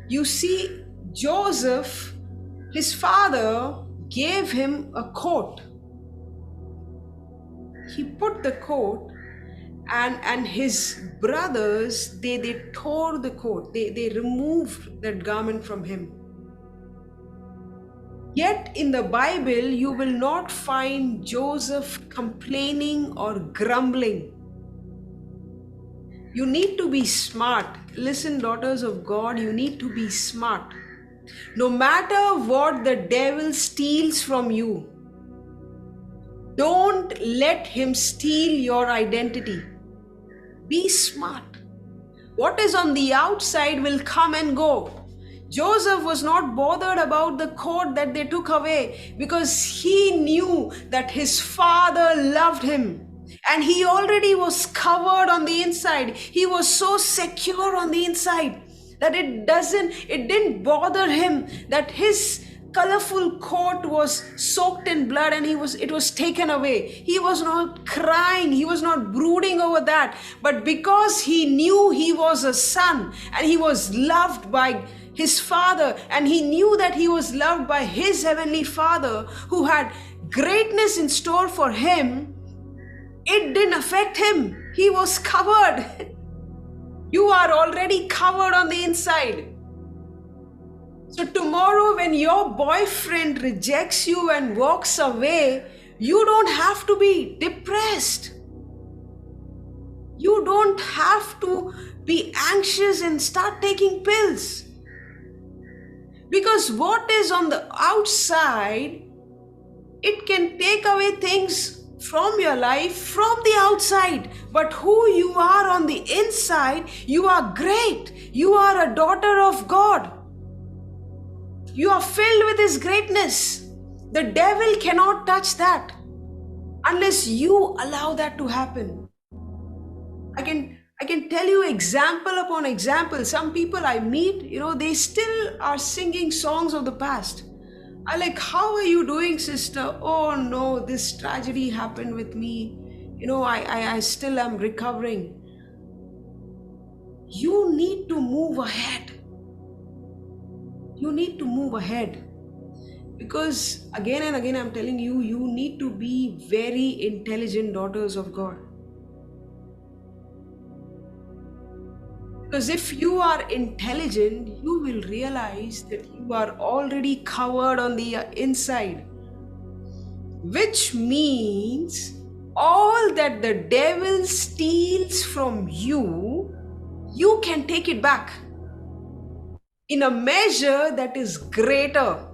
Speaker 1: You see, Joseph, his father gave him a coat. He put the coat, and his brothers, they tore the coat. They removed that garment from him. Yet in the Bible, you will not find Joseph complaining or grumbling. You need to be smart. Listen, daughters of God, you need to be smart. No matter what the devil steals from you, don't let him steal your identity. Be smart. What is on the outside will come and go. Joseph was not bothered about the coat that they took away because he knew that his father loved him. And he already was covered on the inside. He was so secure on the inside that it didn't bother him that his colorful coat was soaked in blood and it was taken away. He was not crying, he was not brooding over that, but because he knew he was a son and he was loved by his father, and he knew that he was loved by his heavenly father who had greatness in store for him, it didn't affect him. He was covered. You are already covered on the inside. So tomorrow when your boyfriend rejects you and walks away, you don't have to be depressed. You don't have to be anxious and start taking pills. Because what is on the outside, it can take away things from your life from the outside. But who you are on the inside, you are great. You are a daughter of God. You are filled with His greatness. The devil cannot touch that unless you allow that to happen. I can tell you example upon example. Some people I meet, they still are singing songs of the past. I like, how are you doing, sister? Oh no, this tragedy happened with me. I still am recovering. You need to move ahead. You need to move ahead. Because again and again, I'm telling you, you need to be very intelligent daughters of God. Because if you are intelligent, you will realize that you are already covered on the inside. Which means all that the devil steals from you, you can take it back in a measure that is greater.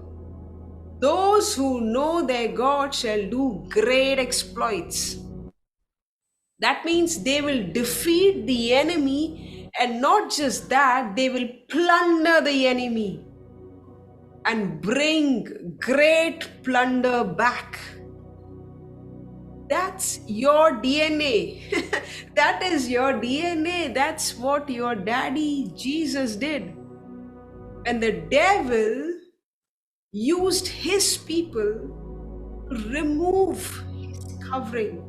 Speaker 1: Those who know their God shall do great exploits. That means they will defeat the enemy. And not just that, they will plunder the enemy and bring great plunder back. That's your DNA. That is your DNA. That's what your daddy Jesus did. And the devil used his people to remove his covering.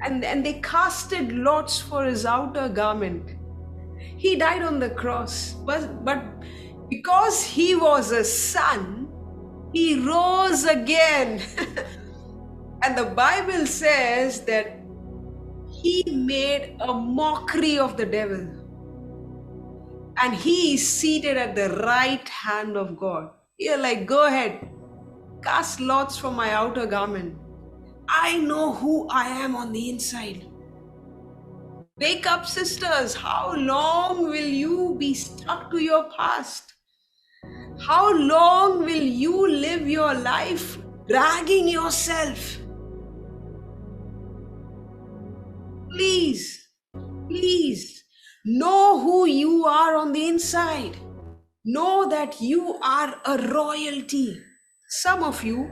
Speaker 1: And they casted lots for his outer garment. He died on the cross, but because he was a son, he rose again. And the Bible says that he made a mockery of the devil. And he is seated at the right hand of God. You're like, go ahead, cast lots for my outer garment. I know who I am on the inside. Wake up, sisters. How long will you be stuck to your past? How long will you live your life dragging yourself? Please, please know who you are on the inside. Know that you are a royalty. Some of you,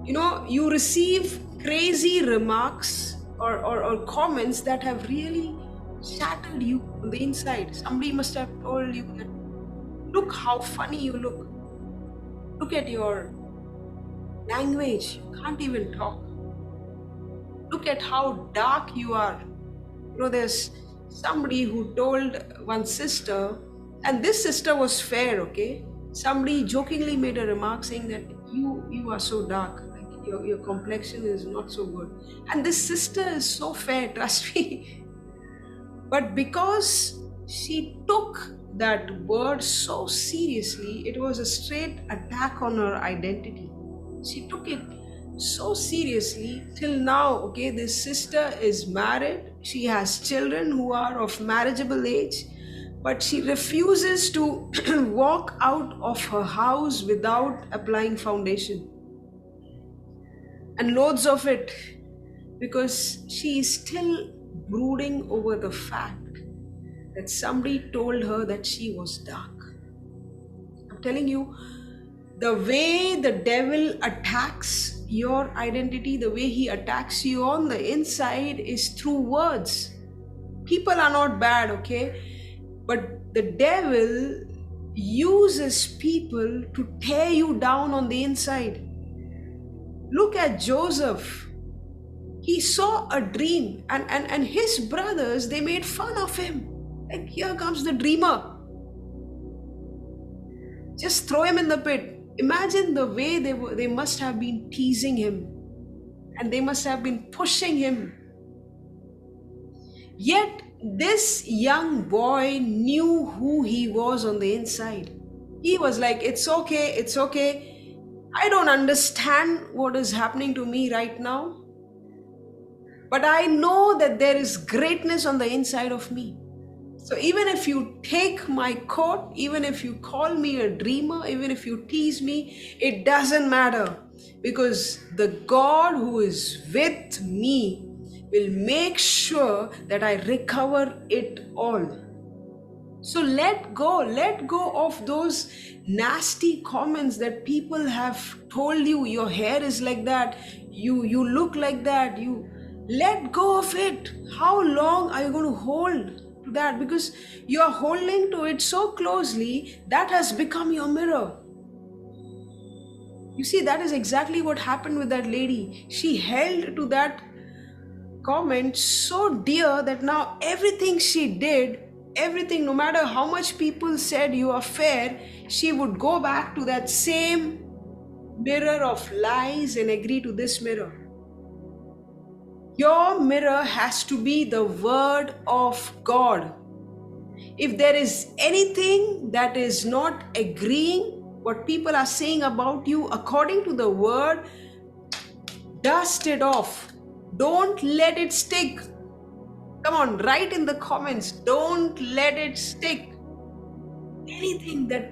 Speaker 1: you receive crazy remarks or comments that have really shattered you on the inside. Somebody must have told you that, look how funny you look. Look at your language. You can't even talk. Look at how dark you are. There's somebody who told one sister, and this sister was fair, okay? Somebody jokingly made a remark saying that you are so dark. Like your complexion is not so good. And this sister is so fair, trust me. But because she took that word so seriously, it was a straight attack on her identity. She took it so seriously till now, okay? This sister is married. She has children who are of marriageable age, but she refuses to walk out of her house without applying foundation. And loads of it because she is still brooding over the fact that somebody told her that she was dark. I'm telling you, the way the devil attacks your identity, the way he attacks you on the inside is through words. People are not bad, okay? But the devil uses people to tear you down on the inside. Look at Joseph. He saw a dream, and his brothers, they made fun of him. Like, here comes the dreamer. Just throw him in the pit. Imagine the way they must have been teasing him, and they must have been pushing him. Yet this young boy knew who he was on the inside. He was like, it's okay, it's okay. I don't understand what is happening to me right now, but I know that there is greatness on the inside of me. So even if you take my coat, even if you call me a dreamer, even if you tease me, it doesn't matter, because the God who is with me will make sure that I recover it all. So let go of those nasty comments that people have told you. Your hair is like that, you look like that. You let go of it. How long are you going to hold to that? Because you are holding to it so closely that has become your mirror. You see, that is exactly what happened with that lady. She held to that comment so dear that now everything she did, everything, no matter how much people said you are fair, she would go back to that same mirror of lies and agree to this mirror. Your mirror has to be the word of God. If there is anything that is not agreeing what people are saying about you according to the word, dust it off. Don't let it stick. Come on, write in the comments. Don't let it stick. Anything that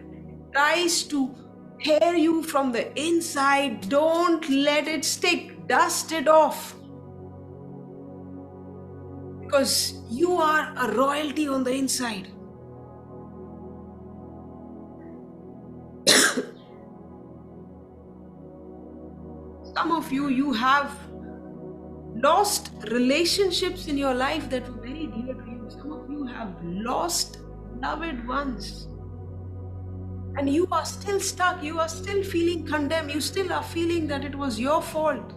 Speaker 1: tries to tear you from the inside, don't let it stick. Dust it off. Because you are a royalty on the inside. Some of you have lost relationships in your life that were very dear to you. Some of you have lost loved ones. And you are still stuck. You are still feeling condemned. You still are feeling that it was your fault.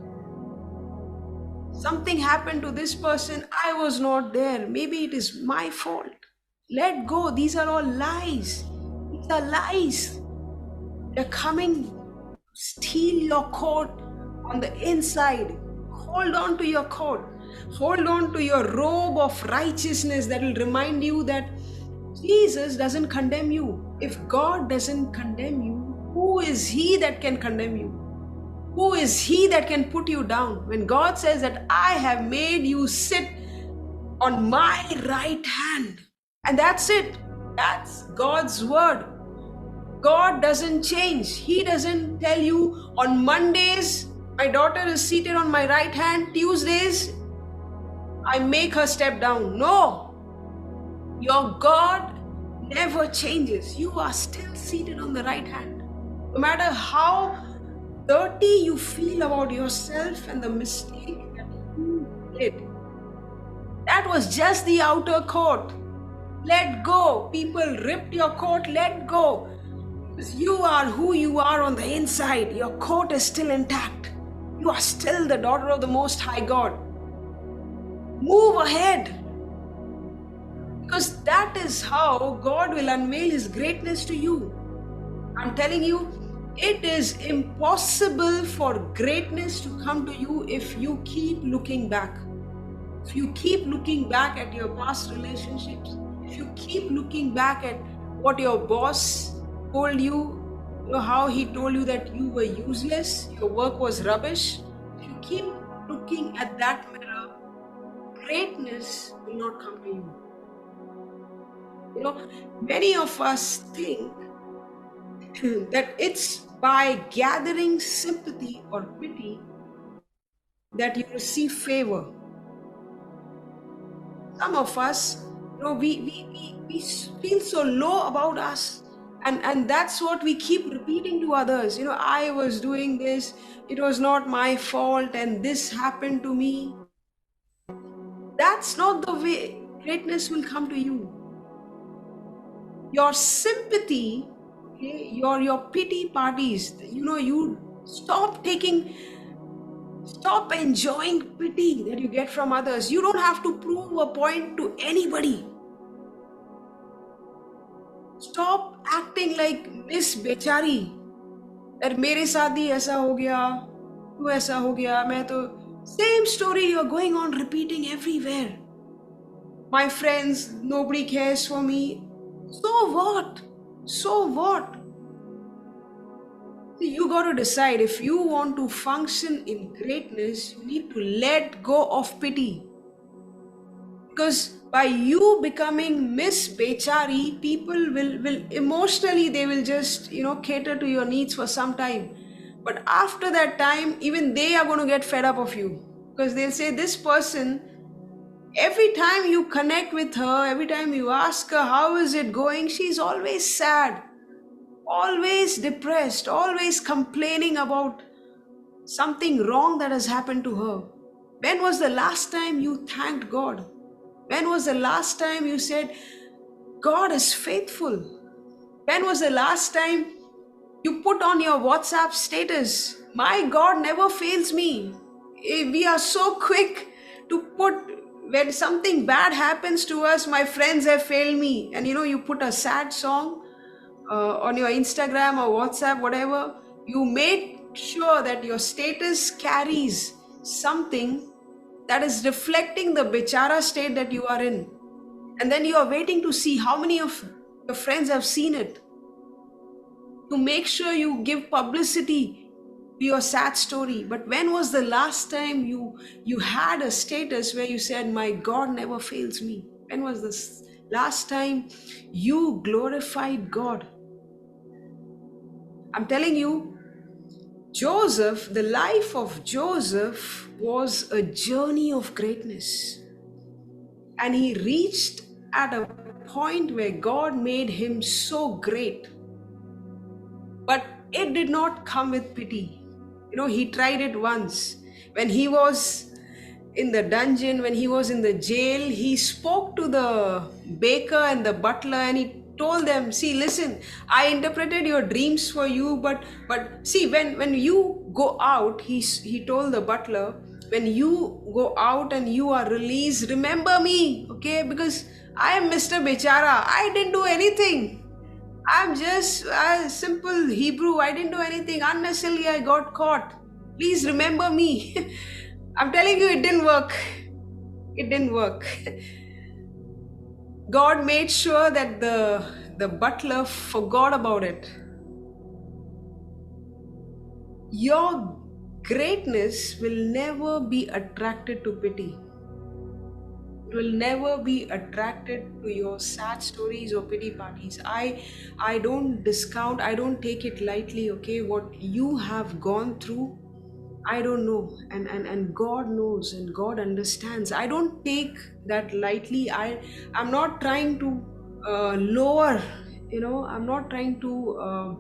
Speaker 1: Something happened to this person. I was not there. Maybe it is my fault. Let go. These are all lies. These are lies. They're coming to steal your coat on the inside. Hold on to your coat. Hold on to your robe of righteousness that will remind you that Jesus doesn't condemn you. If God doesn't condemn you, who is He that can condemn you? Who is He that can put you down? When God says that I have made you sit on my right hand, and that's it. That's God's word. God doesn't change. He doesn't tell you on Mondays, my daughter is seated on my right hand. Tuesdays, I make her step down. No. Your God never changes. You are still seated on the right hand. No matter how dirty you feel about yourself and the mistake that you did, that was just the outer coat. Let go. People ripped your coat. Let go. Because you are who you are on the inside. Your coat is still intact. You are still the daughter of the Most High God. Move ahead. Because that is how God will unveil His greatness to you. I'm telling you, it is impossible for greatness to come to you if you keep looking back. If you keep looking back at your past relationships, if you keep looking back at what your boss told you, how he told you that you were useless, your work was rubbish, if you keep looking at that mirror, greatness will not come to you. Many of us think that it's by gathering sympathy or pity that you receive favor. Some of us, we feel so low about us. And that's what we keep repeating to others. I was doing this, it was not my fault, and this happened to me. That's not the way greatness will come to you. Your sympathy, okay, your pity parties, you stop enjoying pity that you get from others. You don't have to prove a point to anybody. Stop acting like Miss Bechari, that मेरे साथ ही ऐसा हो गया, तू ऐसा हो गया, मैं तो same story you're going on repeating everywhere. My friends, nobody cares for me. So what? So what? See, you got to decide, if you want to function in greatness, you need to let go of pity. Because by you becoming Miss Bechari, people will emotionally, they will just, cater to your needs for some time. But after that time, even they are going to get fed up of you. Because they'll say, this person, every time you connect with her, every time you ask her, how is it going? She's always sad, always depressed, always complaining about something wrong that has happened to her. When was the last time you thanked God? When was the last time you said, God is faithful? When was the last time you put on your WhatsApp status, my God never fails me? We are so quick to put, when something bad happens to us, my friends have failed me. And you put a sad song on your Instagram or WhatsApp, whatever. You made sure that your status carries something that is reflecting the Bichara state that you are in. And then you are waiting to see how many of your friends have seen it, to make sure you give publicity to your sad story. But when was the last time you had a status where you said, my God never fails me? When was this last time you glorified God? I'm telling you, Joseph, the life of Joseph was a journey of greatness. And he reached at a point where God made him so great. But it did not come with pity. He tried it once. When he was in the dungeon, when he was in the jail, he spoke to the baker and the butler, and he told them, see, listen, I interpreted your dreams for you, but see, when you go out, he told the butler, when you go out and you are released, remember me, okay? Because I am Mr. Bechara. I didn't do anything. I'm just a simple Hebrew. I didn't do anything. Unnecessarily, I got caught. Please remember me. I'm telling you, it didn't work. It didn't work. God made sure that the butler forgot about it. Your greatness will never be attracted to pity. It will never be attracted to your sad stories or pity parties. I don't discount, I don't take it lightly, okay? What you have gone through, I don't know. And God knows and God understands. I don't take that lightly. I'm not trying to lower, I'm not trying to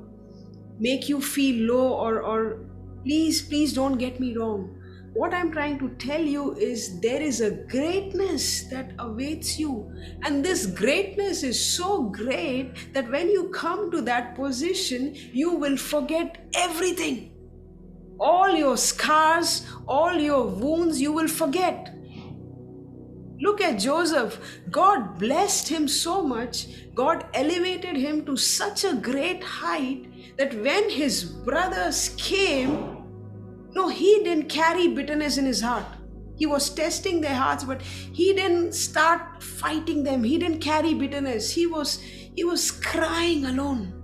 Speaker 1: make you feel low, or please don't get me wrong. What I'm trying to tell you is there is a greatness that awaits you. And this greatness is so great that when you come to that position, you will forget everything. All your scars, all your wounds, you will forget. Look at Joseph. God blessed him so much. God elevated him to such a great height that when his brothers came, no, he didn't carry bitterness in his heart. He was testing their hearts, but he didn't start fighting them. He didn't carry bitterness. He was crying alone.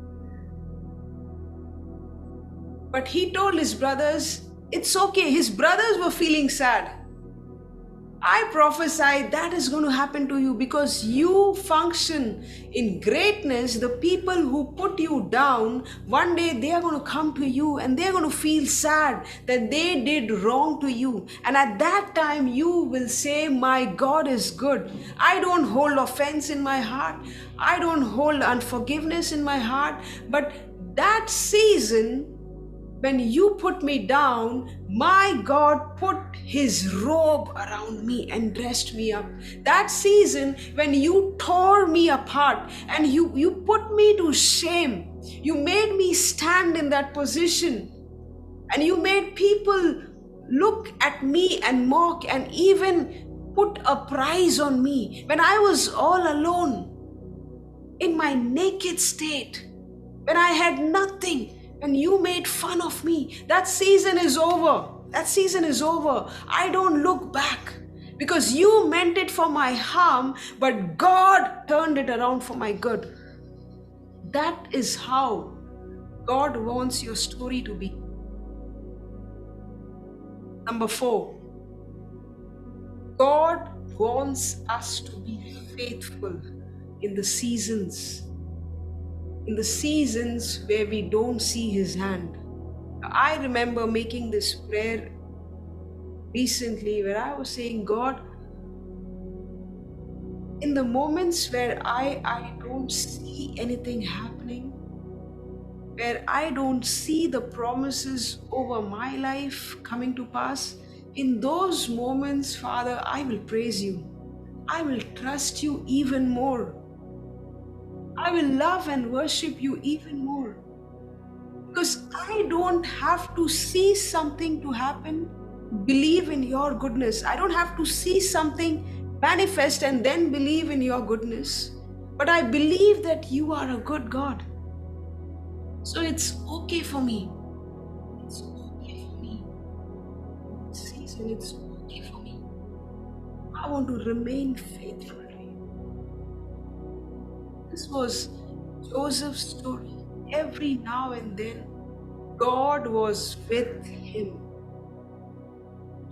Speaker 1: But he told his brothers, it's okay. His brothers were feeling sad. I prophesy that is going to happen to you because you function in greatness. The people who put you down, one day they are going to come to you and they're going to feel sad that they did wrong to you. And at that time, you will say, my God is good. I don't hold offense in my heart, I don't hold unforgiveness in my heart. But that season, when you put me down, my God put his robe around me and dressed me up. That season, when you tore me apart and you put me to shame, you made me stand in that position, and you made people look at me and mock and even put a price on me when I was all alone in my naked state, when I had nothing, and you made fun of me. That season is over. That season is over. I don't look back because you meant it for my harm, but God turned it around for my good. That is how God wants your story to be. Number 4, God wants us to be faithful in the seasons, where we don't see his hand. I remember making this prayer recently where I was saying, God, in the moments where I don't see anything happening, where I don't see the promises over my life coming to pass, in those moments, Father, I will praise you. I will trust you even more. I will love and worship you even more. Because I don't have to see something to happen, believe in your goodness. I don't have to see something manifest and then believe in your goodness. But I believe that you are a good God. So it's okay for me. It's okay for me. Season, it's okay for me. I want to remain faithful to you. This was Joseph's story. Every now and then, God was with him.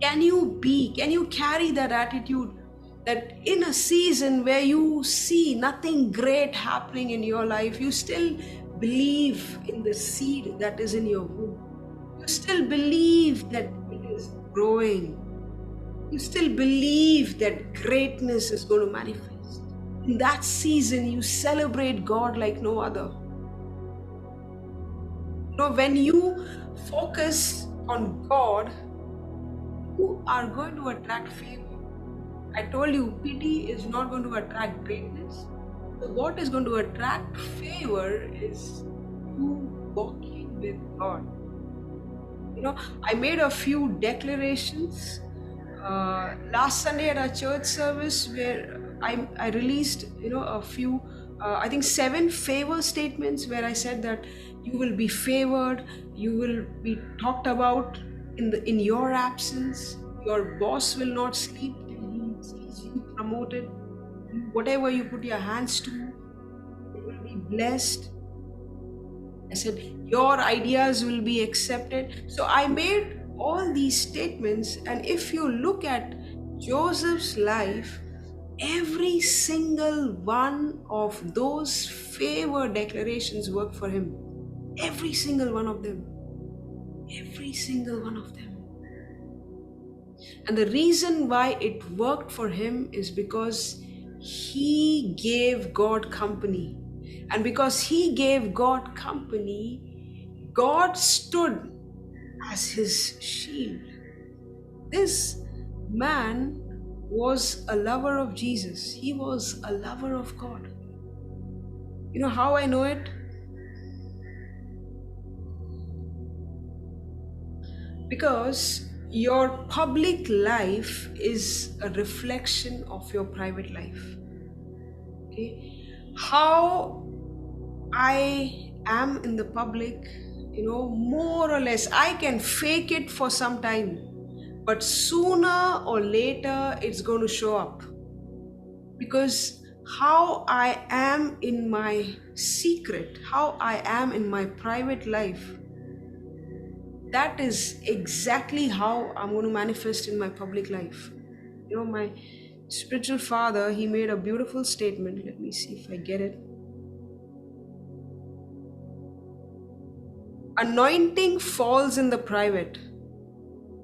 Speaker 1: Can you carry that attitude that in a season where you see nothing great happening in your life, you still believe in the seed that is in your womb? You still believe that it is growing. You still believe that greatness is going to manifest. In that season, you celebrate God like no other. When you focus on God, you are going to attract favor. I told you, pity is not going to attract greatness. So what is going to attract favor is you walking with God. I made a few declarations last Sunday at our church service where I released, a few, I think 7 favor statements where I said that you will be favored, you will be talked about in your absence, your boss will not sleep till he sees you promoted, whatever you put your hands to, it will be blessed. I said, your ideas will be accepted. So I made all these statements, and if you look at Joseph's life, every single one of those favor declarations worked for him. Every single one of them. Every single one of them. And the reason why it worked for him is because he gave God company. And because he gave God company, God stood as his shield. This man was a lover of Jesus. He was a lover of God. You know how I know it? Because your public life is a reflection of your private life. Okay? How I am in the public, more or less, I can fake it for some time, but sooner or later it's going to show up. Because how I am in my secret, how I am in my private life, that is exactly how I'm going to manifest in my public life. My spiritual father, he made a beautiful statement. Let me see if I get it. Anointing falls in the private.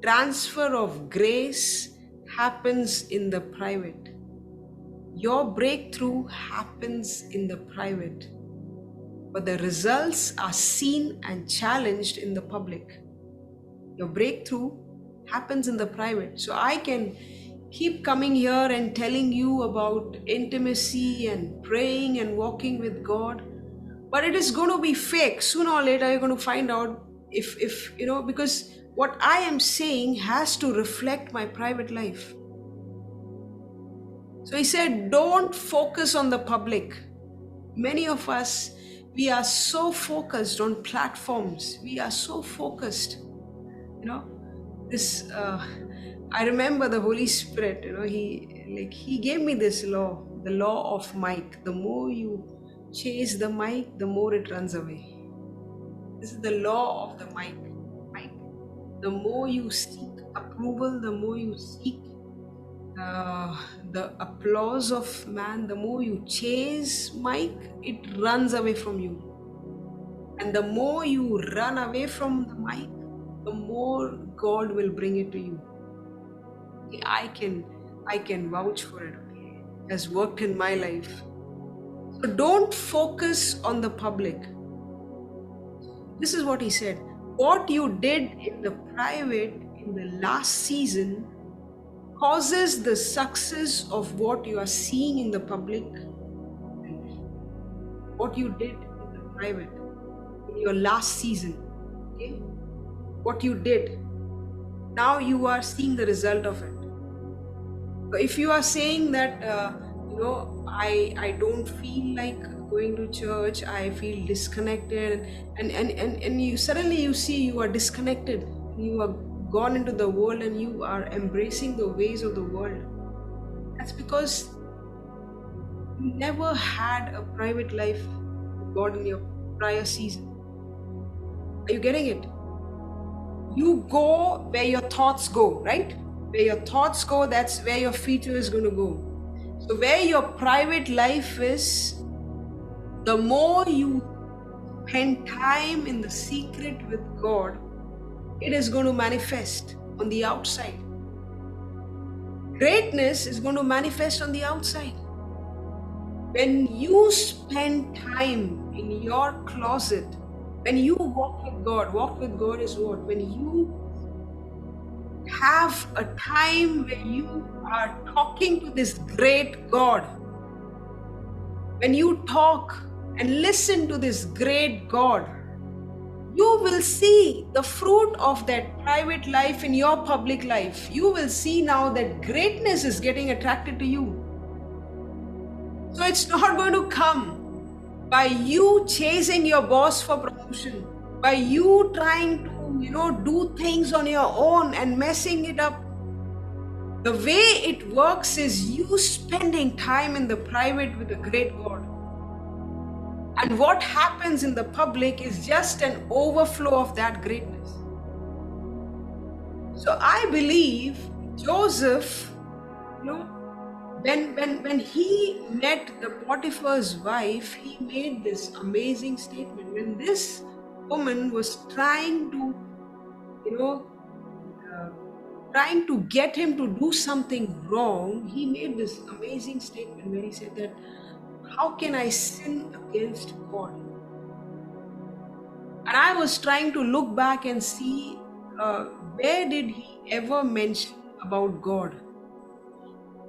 Speaker 1: Transfer of grace happens in the private. Your breakthrough happens in the private, but the results are seen and challenged in the public. Your breakthrough happens in the private. So I can keep coming here and telling you about intimacy and praying and walking with God, but it is going to be fake. Sooner or later, you're going to find out if because what I am saying has to reflect my private life. So he said, don't focus on the public. Many of us, we are so focused on platforms. We are so focused. This I remember the Holy Spirit. He gave me this law, the law of mic. The more you chase the mic, the more it runs away. This is the law of the mic. The more you seek approval, the more you seek the applause of man, the more you chase mic, it runs away from you. And the more you run away from the mic, the more God will bring it to you. I can vouch for it. It has worked in my life. So don't focus on the public. This is what he said. What you did in the private in the last season causes the success of what you are seeing in the public. What you did in the private in your last season, okay? What you did, now you are seeing the result of it. So if you are saying that I don't feel like going to church, I feel disconnected, and you suddenly you see you are disconnected, you are gone into the world and you are embracing the ways of the world, that's because you never had a private life with God in your prior season. Are you getting it? You go where your thoughts go, right? Where your thoughts go, that's where your future is going to go. So where your private life is, the more you spend time in the secret with God, it is going to manifest on the outside. Greatness is going to manifest on the outside. When you spend time in your closet, when you walk with God is what? When you have a time where you are talking to this great God, when you talk and listen to this great God, you will see the fruit of that private life in your public life. You will see now that greatness is getting attracted to you. So it's not going to come by you chasing your boss for promotion, by you trying to do things on your own and messing it up. The way it works is you spending time in the private with the great God. And what happens in the public is just an overflow of that greatness. So I believe Joseph, when he met the Potiphar's wife, he made this amazing statement. When this woman was trying to get him to do something wrong, he made this amazing statement where he said that, how can I sin against God? And I was trying to look back and see where did he ever mention about God.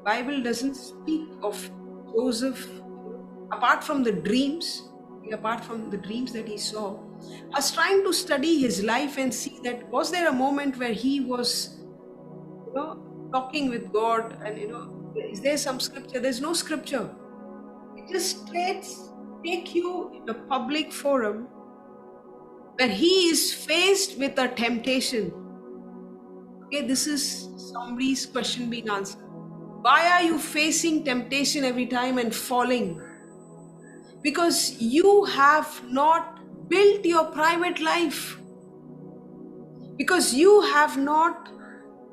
Speaker 1: Bible doesn't speak of Joseph apart from the dreams that he saw. I was trying to study his life and see that was there a moment where he was talking with God, and is there some scripture? There's no scripture. It just take you in a public forum where he is faced with a temptation. Okay, this is somebody's question being answered. Why are you facing temptation every time and falling? Because you have not built your private life. Because you have not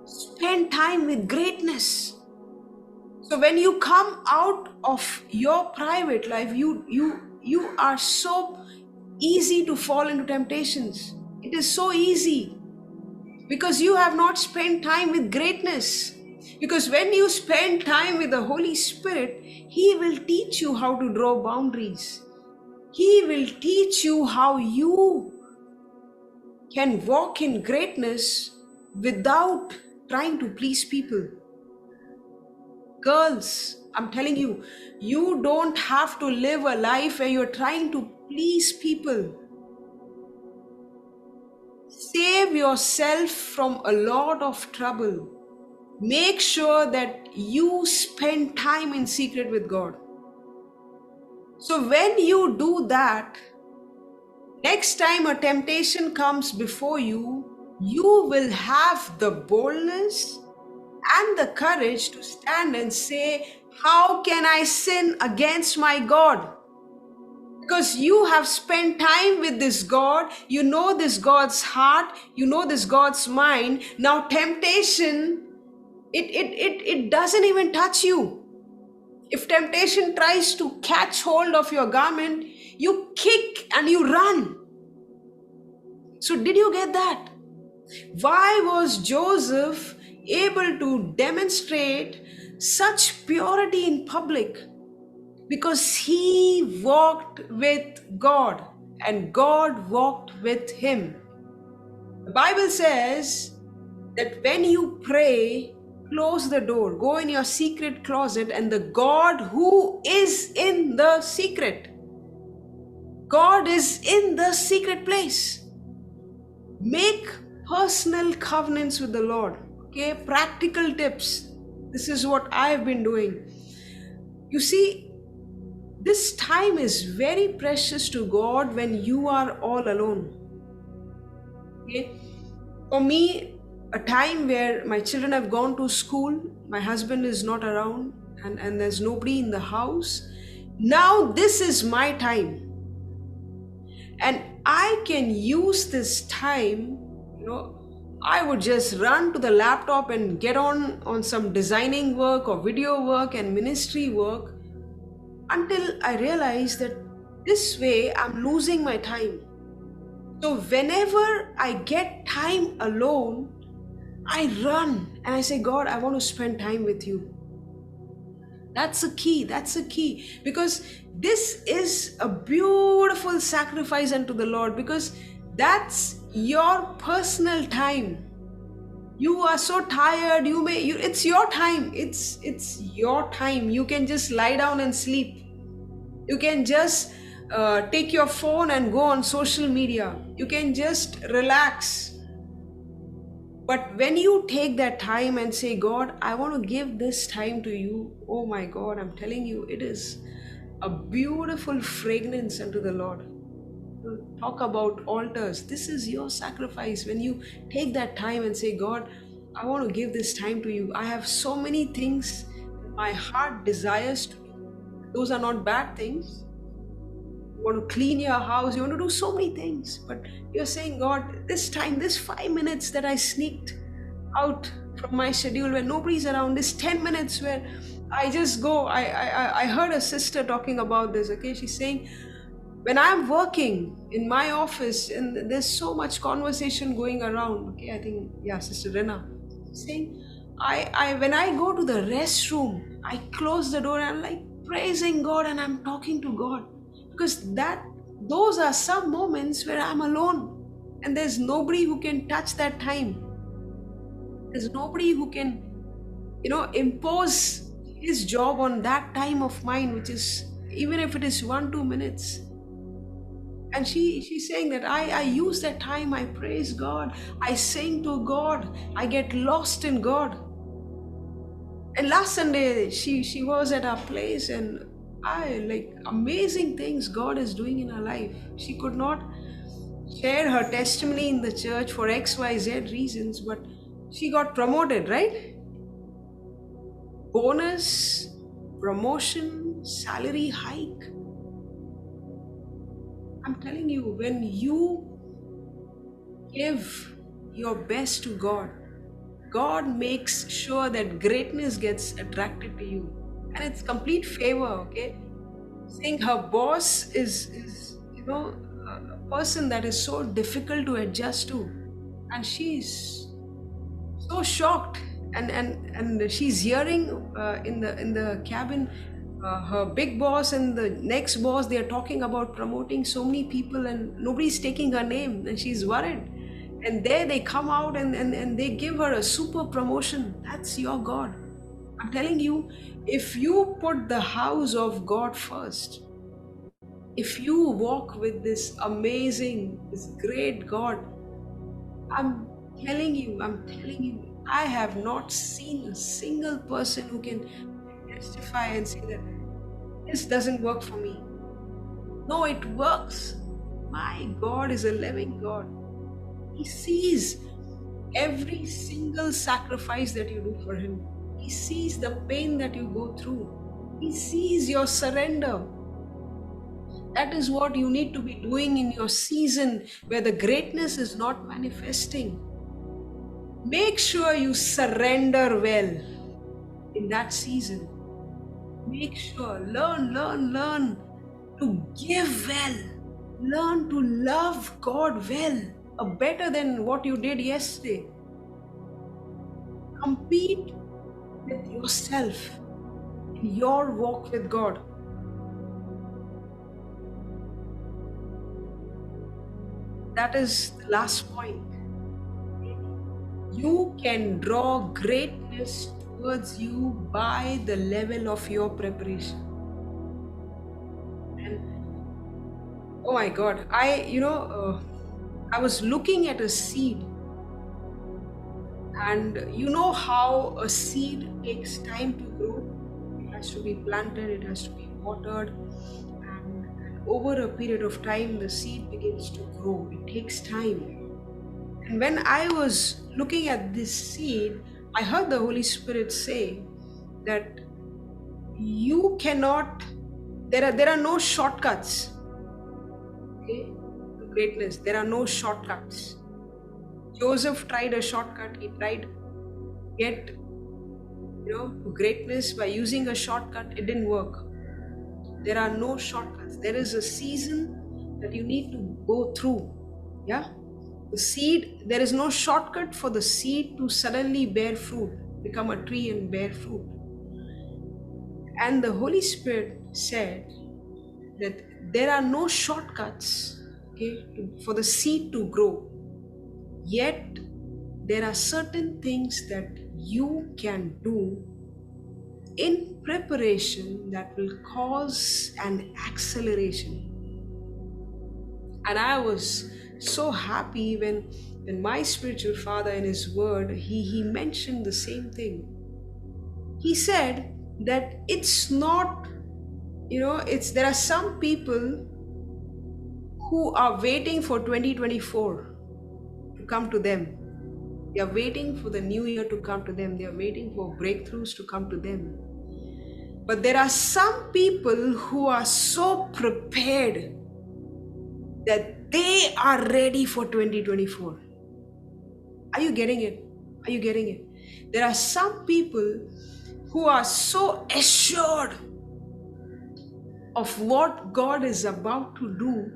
Speaker 1: spent time with greatness. So when you come out of your private life, you are so easy to fall into temptations. It is so easy because you have not spent time with greatness. Because when you spend time with the Holy Spirit, He will teach you how to draw boundaries. He will teach you how you can walk in greatness without trying to please people. Girls, I'm telling you, you don't have to live a life where you're trying to please people. Save yourself from a lot of trouble. Make sure that you spend time in secret with God. So when you do that, next time a temptation comes before you, you will have the boldness and the courage to stand and say, how can I sin against my God? Because you have spent time with this God, you know this God's heart, you know this God's mind. Now temptation, it doesn't even touch you. If temptation tries to catch hold of your garment, you kick and you run. So did you get that? Why was Joseph able to demonstrate such purity in public? Because he walked with God and God walked with him. The Bible says that when you pray, close the door, go in your secret closet, and the God who is in the secret, God is in the secret place. Make personal covenants with the Lord. Okay, practical tips. This is what I've been doing. You see, this time is very precious to God when you are all alone. Okay, for me, a time where my children have gone to school, my husband is not around, and there's nobody in the house. Now, this is my time. And I can use this time, I would just run to the laptop and get on some designing work or video work and ministry work until I realize that this way I'm losing my time. So whenever I get time alone, I run and I say, God, I want to spend time with you. That's a key. That's a key. Because this is a beautiful sacrifice unto the Lord, because that's your personal time. You are so tired, it's your time. It's your time. You can just lie down and sleep. You can just take your phone and go on social media. You can just relax. But when you take that time and say, God, I want to give this time to you, oh my God, I'm telling you, it is a beautiful fragrance unto the Lord. Talk about altars. This is your sacrifice. When you take that time and say, God, I want to give this time to you. I have so many things my heart desires to do. Those are not bad things. You want to clean your house, you want to do so many things, but you're saying, God, this time, this 5 minutes that I sneaked out from my schedule where nobody's around, this 10 minutes where I just go. I heard a sister talking about this. Okay, she's saying, when I'm working in my office and there's so much conversation going around, okay, I think, yeah, Sister Rena, saying, I when I go to the restroom, I close the door and I'm like praising God and I'm talking to God, because those are some moments where I'm alone and there's nobody who can touch that time. There's nobody who can, impose his job on that time of mine, which is, even if it is 1-2 minutes. And she's saying that I use that time, I praise God, I sing to God, I get lost in God. And last Sunday she was at our place, and I like amazing things God is doing in her life. She could not share her testimony in the church for XYZ reasons, but she got promoted, right? Bonus, promotion, salary hike. I'm telling you, when you give your best to God, God makes sure that greatness gets attracted to you. And it's complete favor, okay? Saying her boss is a person that is so difficult to adjust to. And she's so shocked, and she's hearing in the cabin, her big boss and the next boss, they are talking about promoting so many people and nobody's taking her name, and she's worried. And there they come out, and they give her a super promotion. That's your God. I'm telling you, if you put the house of God first, if you walk with this amazing, this great God, I'm I'm telling you, I have not seen a single person who can testify and say that this doesn't work for me. No, it works. My God is a living God. He sees every single sacrifice that you do for Him. He sees the pain that you go through. He sees your surrender. That is what you need to be doing in your season where the greatness is not manifesting. Make sure you surrender well in that season. Make sure, learn to give well. Learn to love God well, better than what you did yesterday. Compete with yourself in your walk with God. That is the last point. You can draw greatness towards you by the level of your preparation. And oh my God, I was looking at a seed, and you know how a seed takes time to grow. It has to be planted, it has to be watered, and over a period of time, the seed begins to grow. It takes time. And when I was looking at this seed, I heard the Holy Spirit say that you cannot, there are no shortcuts, okay, to greatness. There are no shortcuts. Joseph tried a shortcut. He tried get to greatness by using a shortcut. It didn't work. There are no shortcuts. There is a season that you need to go through. Yeah. The seed, there is no shortcut for the seed to suddenly bear fruit, become a tree and bear fruit. And the Holy Spirit said that there are no shortcuts, okay, for the seed to grow. Yet, there are certain things that you can do in preparation that will cause an acceleration. And I was so happy when my spiritual father in his word, he mentioned the same thing. He said that it's not, there are some people who are waiting for 2024 to come to them. They are waiting for the new year to come to them. They are waiting for breakthroughs to come to them. But there are some people who are so prepared that they are ready for 2024. Are you getting it? Are you getting it? There are some people who are so assured of what God is about to do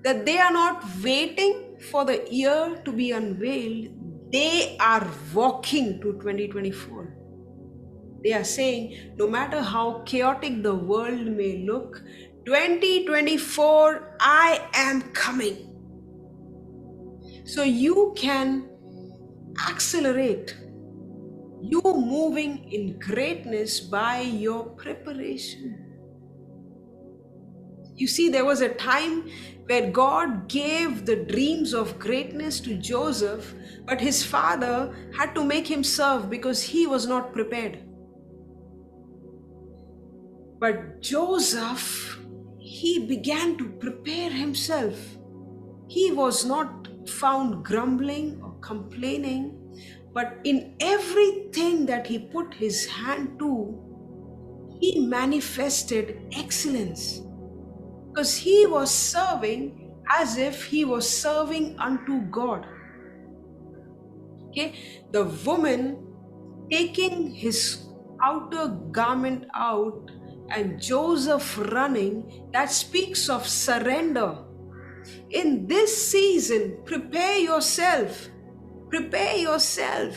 Speaker 1: that they are not waiting for the year to be unveiled. They are walking to 2024. They are saying, no matter how chaotic the world may look, 2024, I am coming. So you can accelerate you moving in greatness by your preparation. You see, there was a time where God gave the dreams of greatness to Joseph, but his father had to make him serve because he was not prepared. But Joseph, he began to prepare himself. He was not found grumbling or complaining, but in everything that he put his hand to, he manifested excellence. Because he was serving as if he was serving unto God. Okay, the woman taking his outer garment out and Joseph running, that speaks of surrender. In this season, prepare yourself. Prepare yourself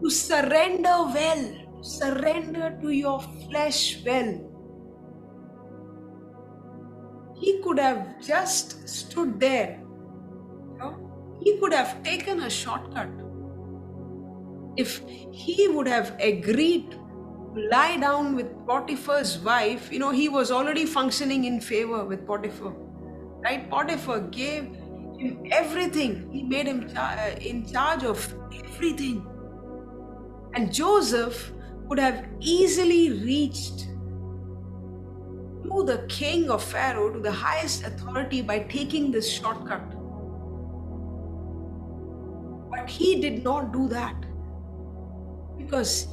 Speaker 1: to surrender well, to surrender to your flesh well. He could have just stood there. He could have taken a shortcut. If he would have agreed to lie down with Potiphar's wife, he was already functioning in favor with Potiphar. Right? Potiphar gave him everything. He made him in charge of everything. And Joseph could have easily reached to the king of Pharaoh, to the highest authority, by taking this shortcut. But he did not do that, because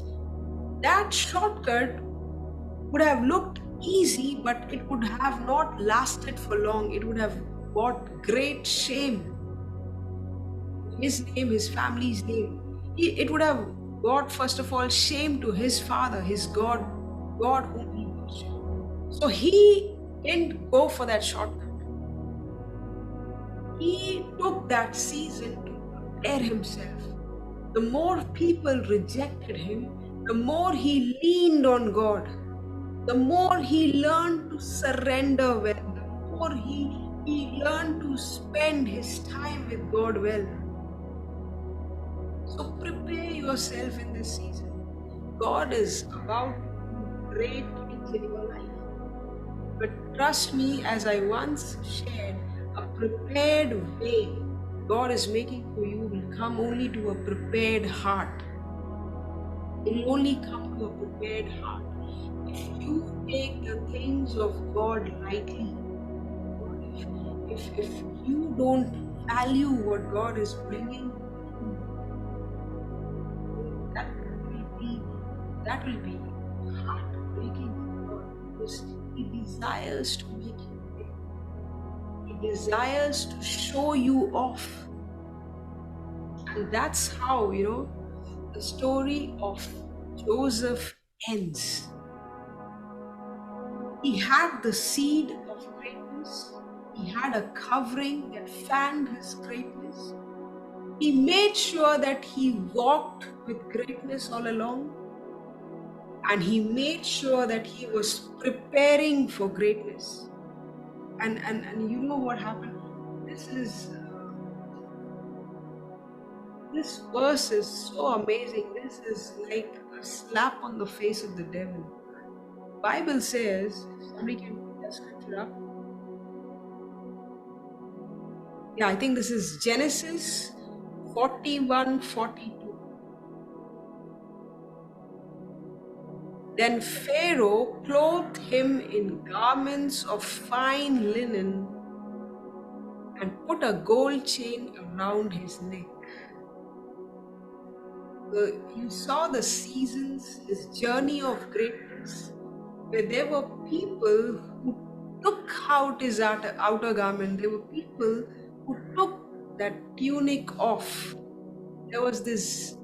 Speaker 1: that shortcut would have looked easy, but it would have not lasted for long. It would have brought great shame. His name, his family's name. It would have brought, first of all, shame to his father, his God whom he worshipped. So he didn't go for that shortcut. He took that season to prepare himself. The more people rejected him, the more he leaned on God. The more he learned to surrender well, the more he learned to spend his time with God well. So prepare yourself in this season. God is about to do great things in your life. But trust me, as I once shared, a prepared way God is making for you will come only to a prepared heart. It will only come to a prepared heart. If you take the things of God lightly, if you don't value what God is bringing, that will be heartbreaking for God, because He desires to make you big. He desires to show you off. And that's how, the story of Joseph ends. He had the seed of greatness. He had a covering that fanned his greatness. He made sure that he walked with greatness all along. And he made sure that he was preparing for greatness. And you know what happened? This verse is so amazing. This is like a slap on the face of the devil. Bible says, somebody can put that scripture up. Yeah, I think this is Genesis 41:42. Then Pharaoh clothed him in garments of fine linen and put a gold chain around his neck. You saw the seasons, his journey of greatness, where there were people who took out his outer garment. There were people who took that tunic off. There was this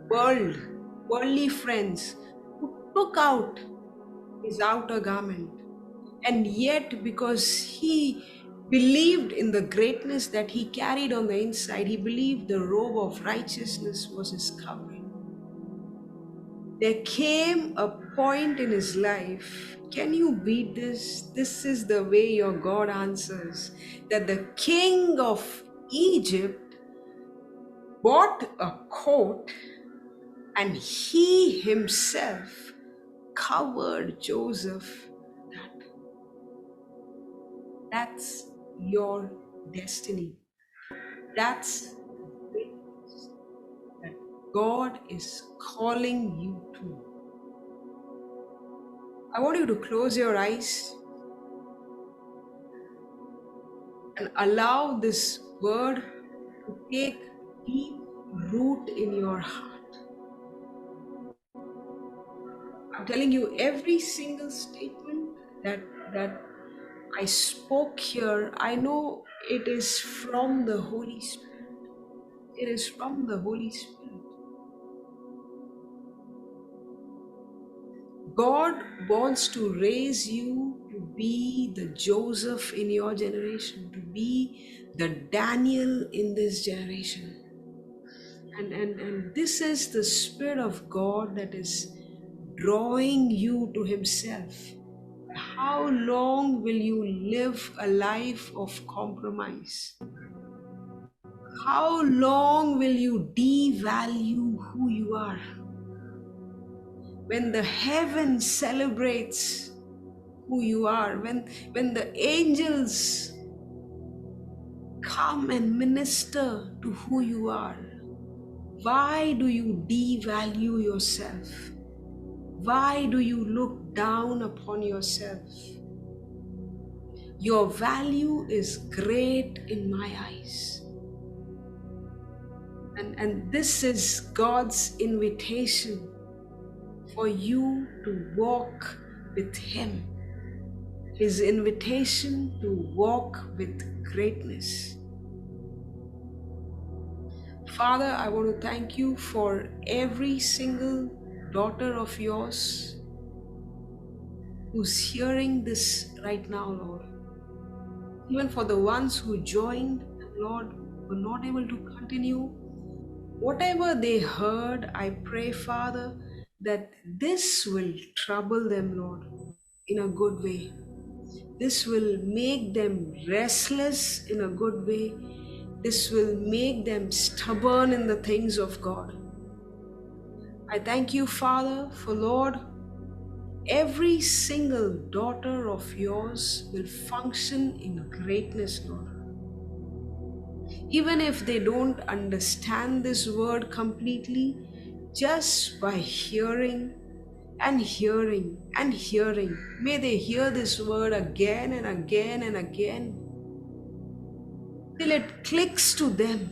Speaker 1: worldly friends who took out his outer garment. And yet, because he believed in the greatness that he carried on the inside, he believed the robe of righteousness was his covering. There came a point in his life. Can you beat this? This is the way your God answers. That the king of Egypt bought a coat and he himself covered Joseph. That's your destiny. That's that God is calling you to. I want you to close your eyes and allow this word to take deep root in your heart. I'm telling you, every single statement that I spoke here, I know it is from the Holy Spirit. It is from the Holy Spirit. God wants to raise you to be the Joseph in your generation, to be the Daniel in this generation. And this is the Spirit of God that is drawing you to Himself. How long will you live a life of compromise? How long will you devalue who you are? When the heaven celebrates who you are, when the angels come and minister to who you are, why do you devalue yourself? Why do you look down upon yourself? Your value is great in my eyes. And this is God's invitation for you to walk with Him. His invitation to walk with greatness. Father, I want to thank you for every single daughter of yours who's hearing this right now, Lord. Even for the ones who joined, Lord, were not able to continue. Whatever they heard, I pray, Father, that this will trouble them, Lord, in a good way. This will make them restless in a good way. This will make them stubborn in the things of God. I thank you, Father, for Lord, every single daughter of yours will function in greatness, Lord. Even if they don't understand this word completely, just by hearing and hearing and hearing, may they hear this word again and again and again till it clicks to them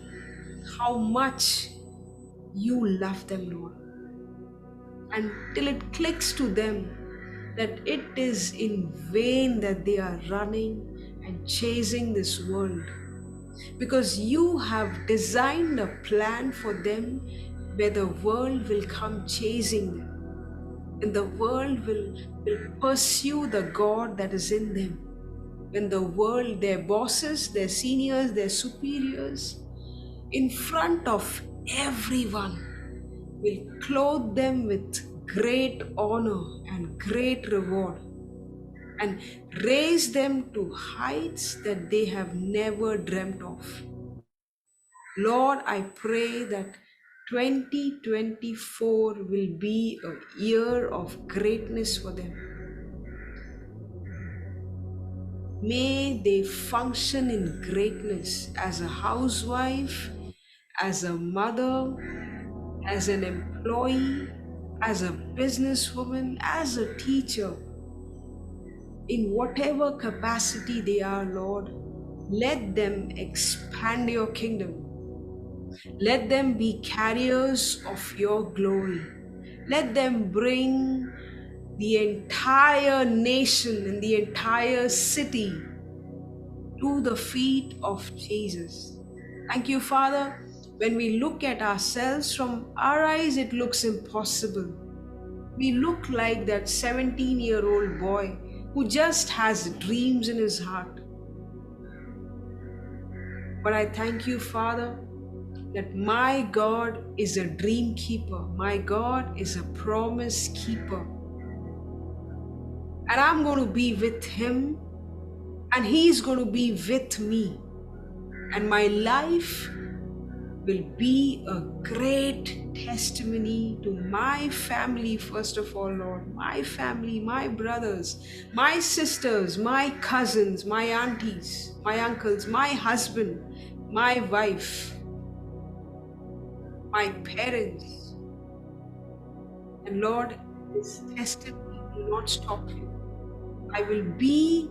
Speaker 1: how much you love them, Lord. And till it clicks to them that it is in vain that they are running and chasing this world. Because you have designed a plan for them where the world will come chasing them. And the world will pursue the God that is in them. When the world, their bosses, their seniors, their superiors, in front of everyone, will clothe them with great honor and great reward and raise them to heights that they have never dreamt of. Lord, I pray that 2024 will be a year of greatness for them. May they function in greatness as a housewife, as a mother, as an employee, as a businesswoman, as a teacher. In whatever capacity they are, Lord, let them expand your kingdom. Let them be carriers of your glory. Let them bring the entire nation and the entire city to the feet of Jesus. Thank you, Father. When we look at ourselves from our eyes, it looks impossible. We look like that 17-year-old boy who just has dreams in his heart. But I thank you, Father, that my God is a dream keeper. My God is a promise keeper. And I'm going to be with Him, and He's going to be with me. And my life will be a great testimony to my family, first of all, Lord. My family, my brothers, my sisters, my cousins, my aunties, my uncles, my husband, my wife, my parents. And Lord, this testimony will not stop you. I will be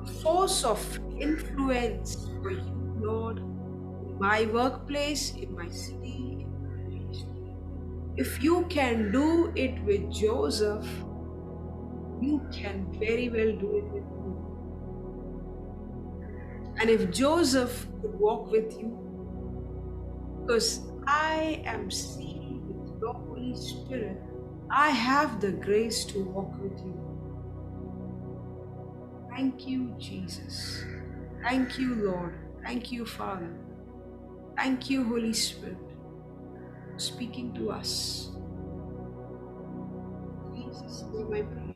Speaker 1: a force of influence for you, Lord, in my workplace, in my city, in my nation. If you can do it with Joseph, you can very well do it with me. And if Joseph could walk with you, because I am sealed with your Holy Spirit, I have the grace to walk with you. Thank you, Jesus. Thank you, Lord. Thank you, Father. Thank you, Holy Spirit, for speaking to us. In Jesus' name I pray.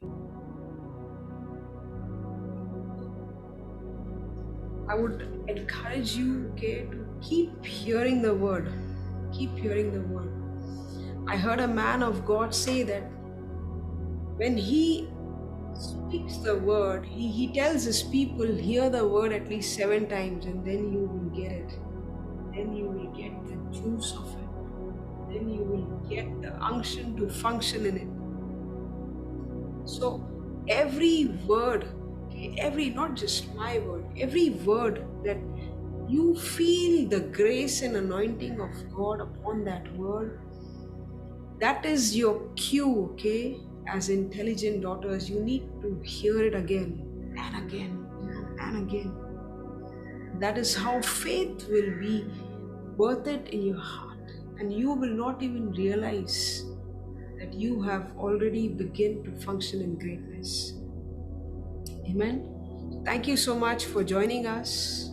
Speaker 1: I would encourage you, okay, to keep hearing the word. Keep hearing the word. I heard a man of God say that when he speaks the word, he tells his people, hear the word at least 7 times, and then you will get it. Then you will get the juice of it. Then you will get the unction to function in it. So every word, okay, every, not just my word, every word that you feel the grace and anointing of God upon that word, that is your cue, okay? As intelligent daughters, you need to hear it again and again and again. That is how faith will be birthed in your heart, and you will not even realize that you have already begun to function in greatness. Amen. Thank you so much for joining us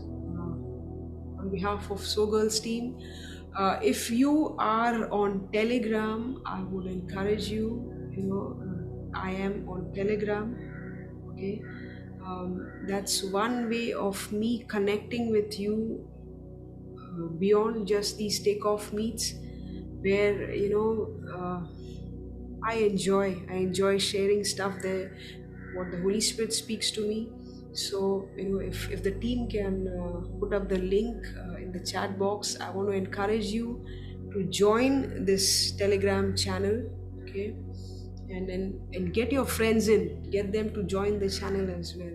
Speaker 1: on behalf of So Girls team. If you are on Telegram, I would encourage you. I am on Telegram. Okay, that's one way of me connecting with you beyond just these takeoff meets, where I enjoy sharing stuff there, what the Holy Spirit speaks to me. So, if the team can put up the link in the chat box, I want to encourage you to join this Telegram channel, okay? And get your friends in, get them to join the channel as well.